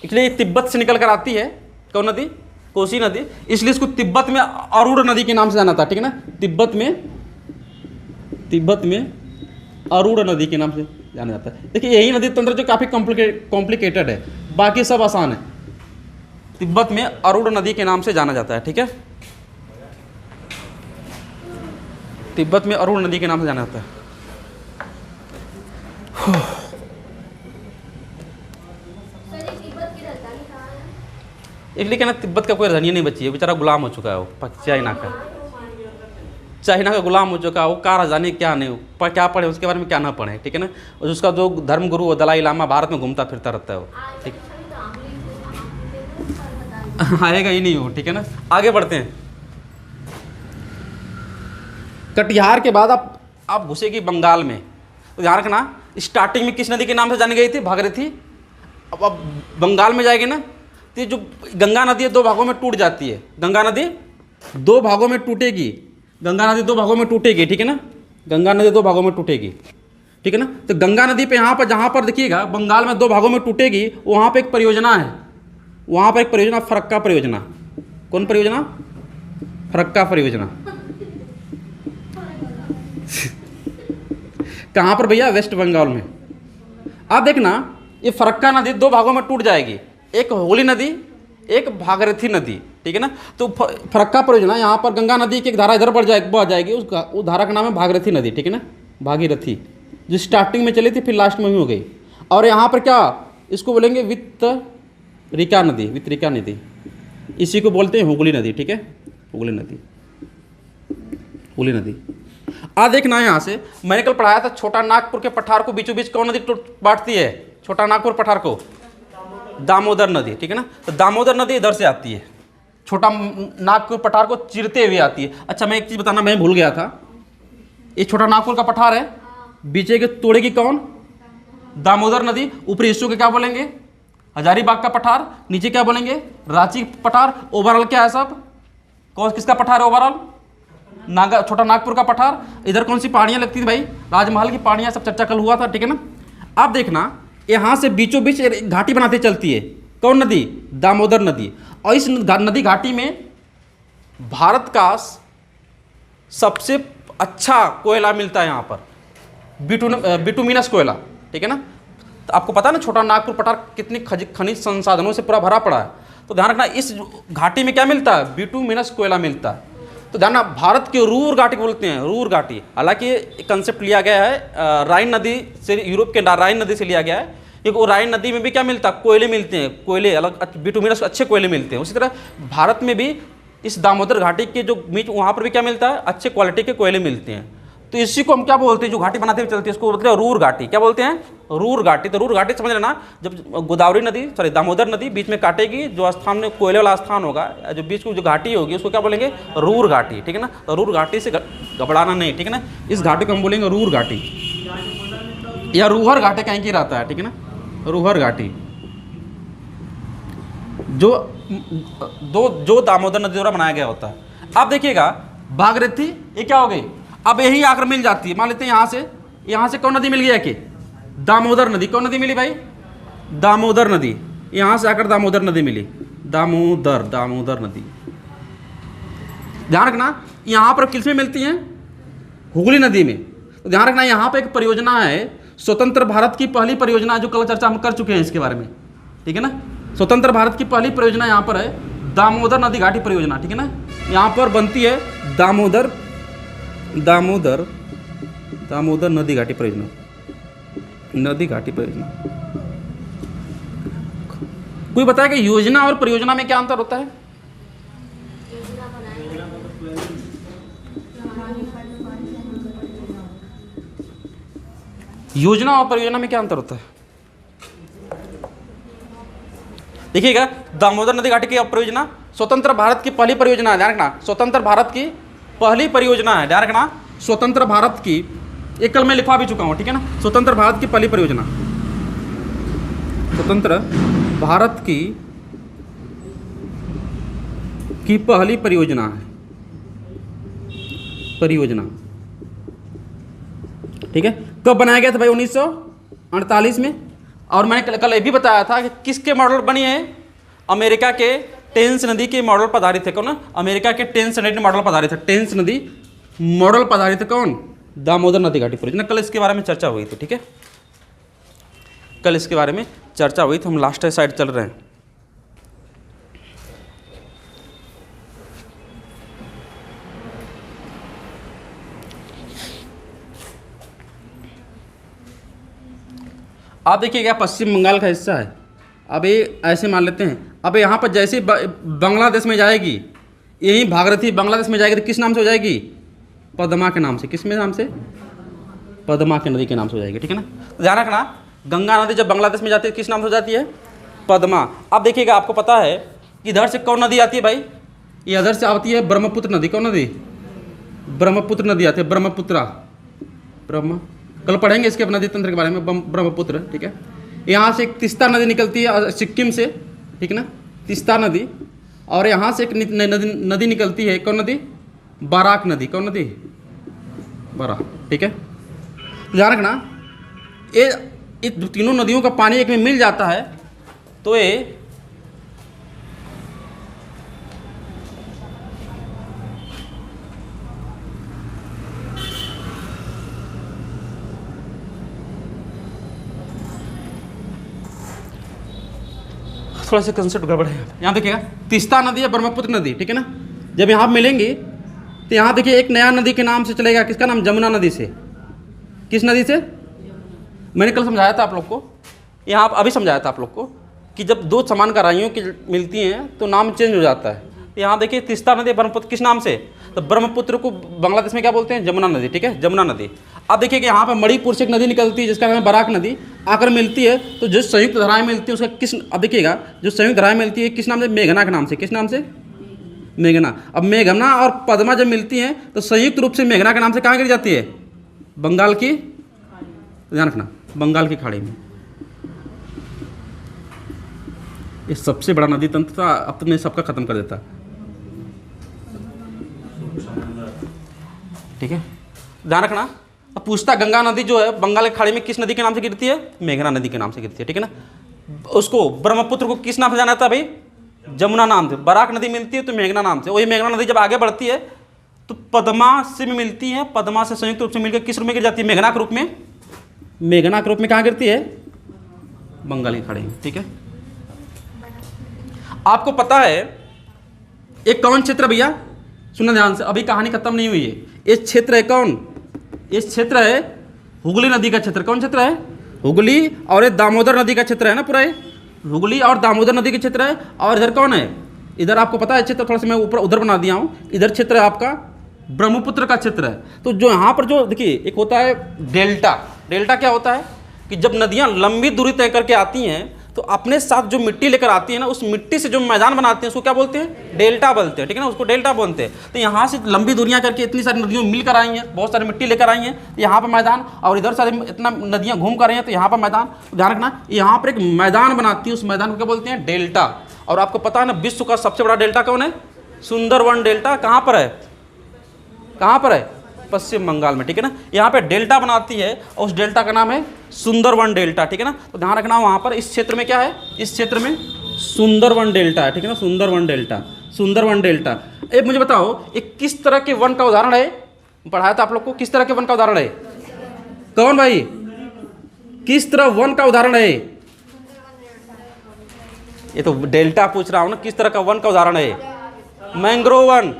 इसलिए तिब्बत से निकल कर आती है, कौन नदी? कोसी नदी। इसलिए इसको तिब्बत में अरुण नदी के नाम से जाना था, ठीक है ना, तिब्बत में अरुण नदी के नाम से जाना जाता है। देखिए यही नदी तंत्र जो काफ़ी कॉम्प्लिकेटेड है, बाकी सब आसान है। तिब्बत में अरुण नदी के नाम से जाना जाता है, ठीक है, तिब्बत में अरुण नदी के नाम से जाना जाता है। इसलिए कहना, तिब्बत का कोई राजधानी नहीं बची है, बेचारा गुलाम हो चुका है वो, चाइना का गुलाम हो चुका है वो। क्या राजधानी क्या नहीं, क्या पढ़े उसके बारे में, क्या ना पढ़े, ठीक है ना। और उसका जो धर्म गुरु दलाई लामा भारत में घूमता फिरता रहता है वो, ठीक आएगा ही नहीं वो, ठीक है ना। आगे बढ़ते हैं। कटिहार के बाद आप घुसेगी बंगाल में, तो ध्यान रखना, स्टार्टिंग में किस नदी के नाम से जानी गई थी? भागीरथी। अब बंगाल में जाएगी ना, तो ये जो गंगा नदी है दो भागों में टूट जाती है। गंगा नदी दो भागों में टूटेगी, ठीक है ना, गंगा नदी दो भागों में टूटेगी, ठीक है ना। तो गंगा नदी पे यहाँ पर, जहाँ पर देखिएगा बंगाल में दो भागों में टूटेगी, वहाँ पे एक परियोजना है, वहाँ पर एक परियोजना, फरक्का परियोजना। कौन परियोजना? फरक्का परियोजना। कहाँ पर भैया? वेस्ट बंगाल में। आप देखना ये फरक्का नदी दो भागों में टूट जाएगी, एक होली नदी, एक भागीरथी नदी, ठीक है ना। तो फरक्का परियोजना यहाँ पर गंगा नदी की एक धारा इधर बह जाएगी, उस धारा का नाम है भागीरथी नदी, ठीक है ना, भागीरथी, जो स्टार्टिंग में चली थी फिर लास्ट में ही हो गई। और यहाँ पर क्या इसको बोलेंगे वितरिका नदी, वितरिका नदी, इसी को बोलते हैं हुगली नदी, ठीक है, हुगली नदी, हुगली नदी। आ देखना यहाँ से मैंने कल पढ़ाया था छोटा नागपुर के पठार को बीचों बीच कौन नदी बांटती है, छोटा नागपुर पठार को दामोदर नदी, ठीक है ना। तो दामोदर नदी इधर से आती है, छोटा नागपुर पठार को चीरते हुए आती है। अच्छा मैं एक चीज़ बताना मैं भूल गया था, ये छोटा नागपुर का पठार है, बीचे के तोड़ेगी कौन, दामोदर नदी, ऊपरी हिस्सों के क्या बोलेंगे हजारीबाग का पठार, नीचे क्या बोलेंगे रांची पठार। ओवरऑल क्या है सब, कौन किसका पठार है ओवरऑल, छोटा नागपुर का पठार। इधर कौन सी पहाड़ियाँ लगती थी भाई, राजमहल की पहाड़ियाँ, सब चर्चा कल हुआ था, ठीक है ना। आप देखना यहाँ से बीचों बीच घाटी बनाती चलती है, कौन नदी, दामोदर नदी। और इस नदी घाटी में भारत का सबसे अच्छा कोयला मिलता है यहाँ पर, बिटुमिनस कोयला, ठीक है ना। तो आपको पता है ना छोटा नागपुर पठार कितनी खनिज संसाधनों से पूरा भरा पड़ा है। तो ध्यान रखना इस घाटी में क्या मिलता है, बिटुमिनस कोयला मिलता है। तो ध्यान भारत की रूर घाटी बोलते हैं, रूर घाटी। हालांकि ये कंसेप्ट लिया गया है राइन नदी से, यूरोप के राइन नदी से लिया गया है, क्योंकि वो राइन नदी में भी क्या मिलता है, कोयले मिलते हैं, कोयले अलग बिटुमिनस अच्छे कोयले मिलते हैं। उसी तरह भारत में भी इस दामोदर घाटी के जो बीच वहाँ पर भी क्या मिलता है, अच्छे क्वालिटी के कोयले मिलते हैं। तो इसी को हम क्या बोलते हैं, जो घाटी बनाते हुए चलती है इसको बोलते हैं रूर घाटी। क्या बोलते हैं, रूर घाटी। तो रूर घाटी समझ लेना, जब गोदावरी नदी दामोदर नदी बीच में काटेगी, जो स्थान में कोयले वाला स्थान होगा, जो बीच की जो घाटी होगी उसको क्या बोलेंगे, रूर घाटी, ठीक है ना। तो रूर घाटी से घबराना नहीं, ठीक है ना, इस घाटी को हम बोलेंगे रूर घाटी, या रूहर घाटी कहीं की रहता है, ठीक है ना, रूहर घाटी, जो दामोदर नदी द्वारा बनाया गया होता है। अब देखिएगा भागीरथी ये क्या हो गई, अब यही आकर मिल जाती है। मान लेते हैं यहाँ से कौन नदी मिल गया कि दामोदर नदी, कौन नदी मिली भाई, दामोदर नदी। यहाँ से आकर दामोदर नदी मिली, दामोदर नदी। ध्यान रखना यहाँ पर किस में मिलती हैं, हुगली नदी में। तो ध्यान रखना यहाँ पर एक परियोजना है, स्वतंत्र भारत की पहली परियोजना, जो कल चर्चा हम कर चुके हैं इसके बारे में, ठीक है ना। स्वतंत्र भारत की पहली परियोजना यहाँ पर है दामोदर नदी घाटी परियोजना, ठीक है ना। यहाँ पर बनती है दामोदर नदी घाटी परियोजना, नदी घाटी परियोजना। कोई बताया कि योजना और परियोजना में क्या अंतर होता है, योजना और परियोजना में क्या अंतर होता है। देखिएगा दामोदर नदी घाटी की परियोजना स्वतंत्र भारत की पहली परियोजना है, ध्यान रखना, स्वतंत्र भारत की पहली परियोजना है, ध्यान रखना, स्वतंत्र भारत की, एक कल मैं लिखवा भी चुका हूँ, ठीक है ना। स्वतंत्र भारत की पहली परियोजना, स्वतंत्र भारत की पहली परियोजना है, ठीक है। कब बनाया गया था भाई, 1948 में। और मैंने कल ये भी बताया था कि किसके मॉडल बनी है, अमेरिका के टेम्स नदी के मॉडल पर आधारित है, कौन, अमेरिका के टेम्स नदी मॉडल पर आधारित है, टेम्स नदी मॉडल पर आधारित है, कौन, दामोदर नदी घाटी परियोजना। कल इसके बारे में चर्चा हुई थी, ठीक है, कल इसके बारे में चर्चा हुई थी। हम लास्ट साइड चल रहे हैं। आप देखिएगा पश्चिम बंगाल का हिस्सा है। अब ये ऐसे मान लेते हैं, अब यहाँ पर जैसे बांग्लादेश में जाएगी, यही भागीरथी बांग्लादेश में जाएगी तो किस नाम से हो जाएगी, पद्मा के नाम से। किस में नाम से, पद्मा के नदी के नाम से हो जाएगी, ठीक है ना। ध्यान रखना गंगा नदी जब बांग्लादेश में जाती है किस नाम से हो जाती है, पद्मा। अब देखिएगा आपको पता है इधर से कौन नदी आती है भाई, ये इधर से आती है ब्रह्मपुत्र नदी। कौन नदी, ब्रह्मपुत्र नदी आती है, ब्रह्म कल पढ़ेंगे इसके नदी तंत्र के बारे में, ब्रह्मपुत्र, ठीक है। यहाँ से एक तीस्ता नदी निकलती है सिक्किम से, ठीक है ना, तीस्ता नदी। और यहाँ से एक नदी निकलती है, कौन नदी, बाराक नदी। कौन नदी, बाराक, ठीक है। ध्यान रखना ये तीनों नदियों का पानी एक में मिल जाता है तो ये थोड़ा सा कंसेप्ट गड़बड़ है। यहाँ देखिएगा, तीस्ता नदी है, ब्रह्मपुत्र नदी, ठीक है ना। जब यहाँ मिलेंगी तो यहाँ देखिए एक नया नदी के नाम से चलेगा, किसका नाम, जमुना नदी से। किस नदी से? मैंने कल समझाया था आप लोग को, यहाँ अभी समझाया था आप लोग को कि जब दो समान कराइयों की मिलती हैं तो नाम चेंज हो जाता है। यहाँ देखिए तीस्ता नदी, ब्रह्मपुत्र किस नाम से, तो ब्रह्मपुत्र को बांग्लादेश में क्या बोलते हैं, जमुना नदी, ठीक है, जमुना नदी। अब देखिए कि यहाँ पर मणिपुर से एक नदी निकलती है जिसका नाम है बराक नदी, आकर मिलती है, तो जो संयुक्त धाराएं मिलती है उसका किस, अब देखिएगा जो संयुक्त धाराएं मिलती है किस नाम से, मेघना के नाम से। किस नाम से? मेघना। अब मेघना और पद्मा जब मिलती हैं तो संयुक्त रूप से मेघना के नाम से कहाँ गिर जाती है, बंगाल की, ध्यान रखना, बंगाल की खाड़ी में। ये सबसे बड़ा नदी तंत्र था, अपने सबका खत्म कर देता, ठीक है, ध्यान रखना। अब पूछता गंगा नदी जो है बंगाल की खाड़ी में किस नदी के नाम से गिरती है, मेघना नदी के नाम से गिरती है, ठीक है ना। उसको ब्रह्मपुत्र को किस नाम से जाना था भाई, जमुना नाम से। बराक नदी मिलती है तो मेघना नाम से। वही मेघना नदी जब आगे बढ़ती है तो पद्मा से भी मिलती है, पद्मा से संयुक्त रूप से मिलकर किस रूप में गिर जाती है, मेघना के रूप में। मेघना के रूप में कहाँ गिरती है, बंगाल की खाड़ी में, ठीक है। आपको पता है एक कौन क्षेत्र भैया, सुनना ध्यान से, अभी कहानी खत्म नहीं हुई है। ये क्षेत्र है कौन, इस क्षेत्र है हुगली नदी का क्षेत्र। कौन क्षेत्र है, हुगली, और ये दामोदर नदी का क्षेत्र है ना, पूरा ये हुगली और दामोदर नदी का क्षेत्र है। और इधर कौन है, इधर आपको पता है क्षेत्र, थोड़ा सा मैं ऊपर उधर बना दिया हूँ, इधर क्षेत्र है आपका ब्रह्मपुत्र का क्षेत्र है। तो जो यहाँ पर जो देखिए एक होता है डेल्टा। डेल्टा क्या होता है कि जब नदियाँ लंबी दूरी तय करके आती हैं तो अपने साथ जो मिट्टी लेकर आती है ना, उस मिट्टी से जो मैदान बनाते हैं उसको क्या बोलते हैं, डेल्टा बोलते हैं, ठीक है ना, उसको डेल्टा बोलते हैं। तो यहाँ से लंबी दूरियाँ करके इतनी सारी नदियों मिलकर आई हैं, बहुत सारी मिट्टी लेकर आई हैं, यहाँ पर मैदान, और इधर सारी इतना नदियाँ घूम कर रही हैं तो यहाँ पर मैदान। ध्यान रखना, यहाँ पर एक मैदान बनाती है, उस मैदान को क्या बोलते हैं, डेल्टा। और आपको पता है ना विश्व का सबसे बड़ा डेल्टा कौन है, सुंदरवन डेल्टा। कहाँ पर है, कहाँ पर है, पश्चिम बंगाल में, ठीक है ना। यहाँ पे डेल्टा बनाती है और उस डेल्टा का नाम है सुंदरवन डेल्टा, ठीक है ना। तो ध्यान रखना वहाँ पर इस क्षेत्र में क्या है, इस क्षेत्र में सुंदरवन डेल्टा है, ठीक है ना, सुंदरवन डेल्टा, सुंदरवन डेल्टा। एक मुझे बताओ एक किस तरह के वन का उदाहरण है, पढ़ाया था आप लोग को, किस तरह के वन का उदाहरण है, कौन भाई, किस तरह वन का उदाहरण है, ये तो डेल्टा पूछ रहा हूँ ना, किस तरह का वन का उदाहरण है, मैंग्रोव वन,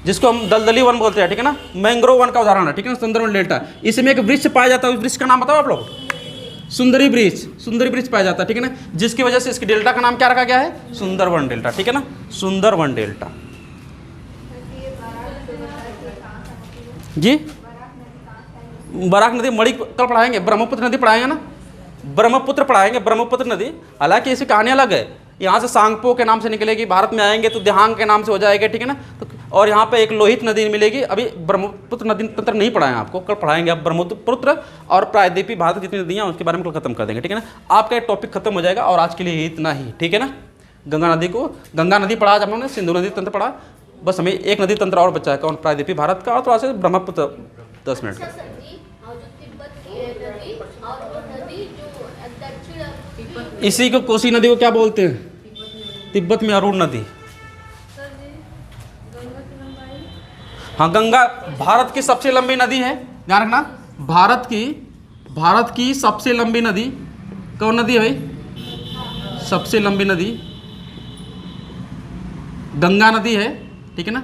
जिसको हम दलदली वन बोलते हैं, ठीक है ना, मैंग्रोव वन का उदाहरण है, ठीक है ना, सुंदरवन डेल्टा। इसमें एक वृक्ष पाया जाता है, उस वृक्ष का नाम बताओ आप लोग, सुंदरी वृक्ष, सुंदरी वृक्ष पाया जाता है, ठीक है ना, जिसकी वजह से इसके डेल्टा का नाम क्या रखा गया है, सुंदरवन डेल्टा, ठीक है ना, सुंदरवन डेल्टा। जी बराक नदी मणि कल पढ़ाएंगे, ब्रह्मपुत्र नदी पढ़ाएंगे ना, ब्रह्मपुत्र पढ़ाएंगे, ब्रह्मपुत्र नदी। हालांकि इसकी कहानी अलग है, यहाँ से सांगपो के नाम से निकलेगी, भारत में आएंगे तो देहांग के नाम से हो जाएगा, ठीक है ना। तो और यहाँ पे एक लोहित नदी मिलेगी। अभी ब्रह्मपुत्र नदी तंत्र नहीं पढ़ाएं आपको, कल पढ़ाएंगे आप ब्रह्मपुत्र और प्रायद्वीपीय भारत की जितनी नदियाँ उसके बारे में कल खत्म कर देंगे, ठीक है ना। आपका एक टॉपिक खत्म हो जाएगा और आज के लिए इतना ही, ठीक है ना। गंगा नदी को, गंगा नदी पढ़ा जब हमने, सिंधु नदी तंत्र पढ़ा, बस हमें एक नदी तंत्र और बचा है, कौन, प्रायद्वीपीय भारत का, और थोड़ा सा ब्रह्मपुत्र। 10 मिनट का। इसी को कोसी नदी को क्या बोलते हैं, तिब्बत में अरुण नदी। हाँ, गंगा भारत की सबसे लंबी नदी है, ध्यान रखना, भारत की सबसे लंबी नदी कौन नदी है भाई, सबसे लंबी नदी गंगा नदी है, ठीक है ना,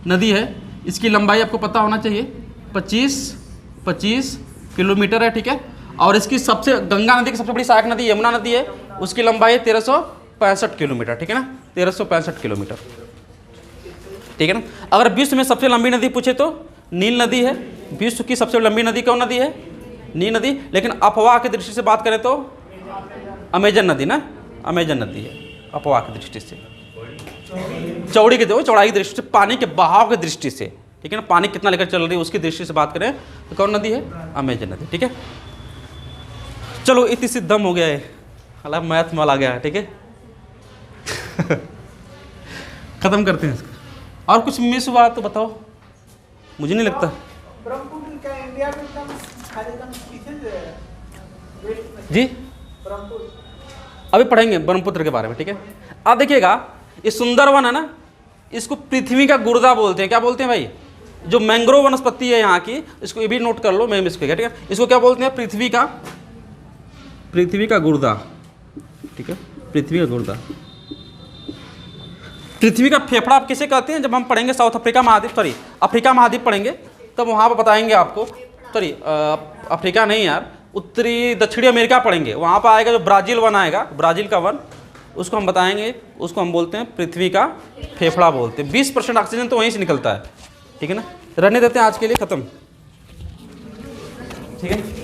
नदी है। इसकी लंबाई आपको पता होना चाहिए 25 किलोमीटर है, ठीक है। और इसकी सबसे, गंगा नदी की सबसे बड़ी सहायक नदी यमुना नदी है, उसकी लंबाई है 1365 किलोमीटर, ठीक है ना, 1365 किलोमीटर, ठीक है ना। अगर विश्व में सबसे लंबी नदी पूछे तो नील नदी है। विश्व की सबसे लंबी नदी कौन नदी है, नील नदी। लेकिन अफवाह की दृष्टि से बात करें तो अमेजन नदी ना, अमेजन नदी है अफवाह की दृष्टि से, चौड़ाई की दृष्टि से, पानी के बहाव की दृष्टि से, ठीक है ना, पानी कितना लेकर चल रही है उसकी दृष्टि से बात करें तो कौन नदी है, अमेजन नदी, ठीक है। चलो इतनी सिद्धम हो गया है, हालांकि मैथ में आ गया है, ठीक है। खत्म करते हैं इसका। और कुछ मिस हुआ तो बताओ, मुझे नहीं लगता। जी अभी पढ़ेंगे ब्रह्मपुत्र के बारे में, ठीक है। अब देखिएगा ये सुंदरवन है ना, इसको पृथ्वी का गुर्दा बोलते हैं। क्या बोलते हैं भाई, जो मैंग्रोव वनस्पति है यहाँ की, इसको ये भी नोट कर लो, मैं मिस कर गया, ठीक है। इसको क्या बोलते हैं, पृथ्वी का गुर्दा, ठीक है। पृथ्वी का गुर्दा। पृथ्वी का फेफड़ा आप किसे कहते हैं? जब हम पढ़ेंगे साउथ अफ्रीका महाद्वीप, सॉरी अफ्रीका महाद्वीप पढ़ेंगे, तब वहाँ पर बताएंगे आपको। सॉरी अफ्रीका नहीं यार, उत्तरी दक्षिणी अमेरिका पढ़ेंगे, वहाँ पर आएगा जो ब्राज़ील वन आएगा, ब्राज़ील का वन, उसको हम बताएंगे, उसको हम बोलते हैं पृथ्वी का फेफड़ा बोलते हैं। 20% ऑक्सीजन तो वहीं से निकलता है, ठीक है ना। रहने देते हैं आज के लिए, ख़त्म, ठीक है।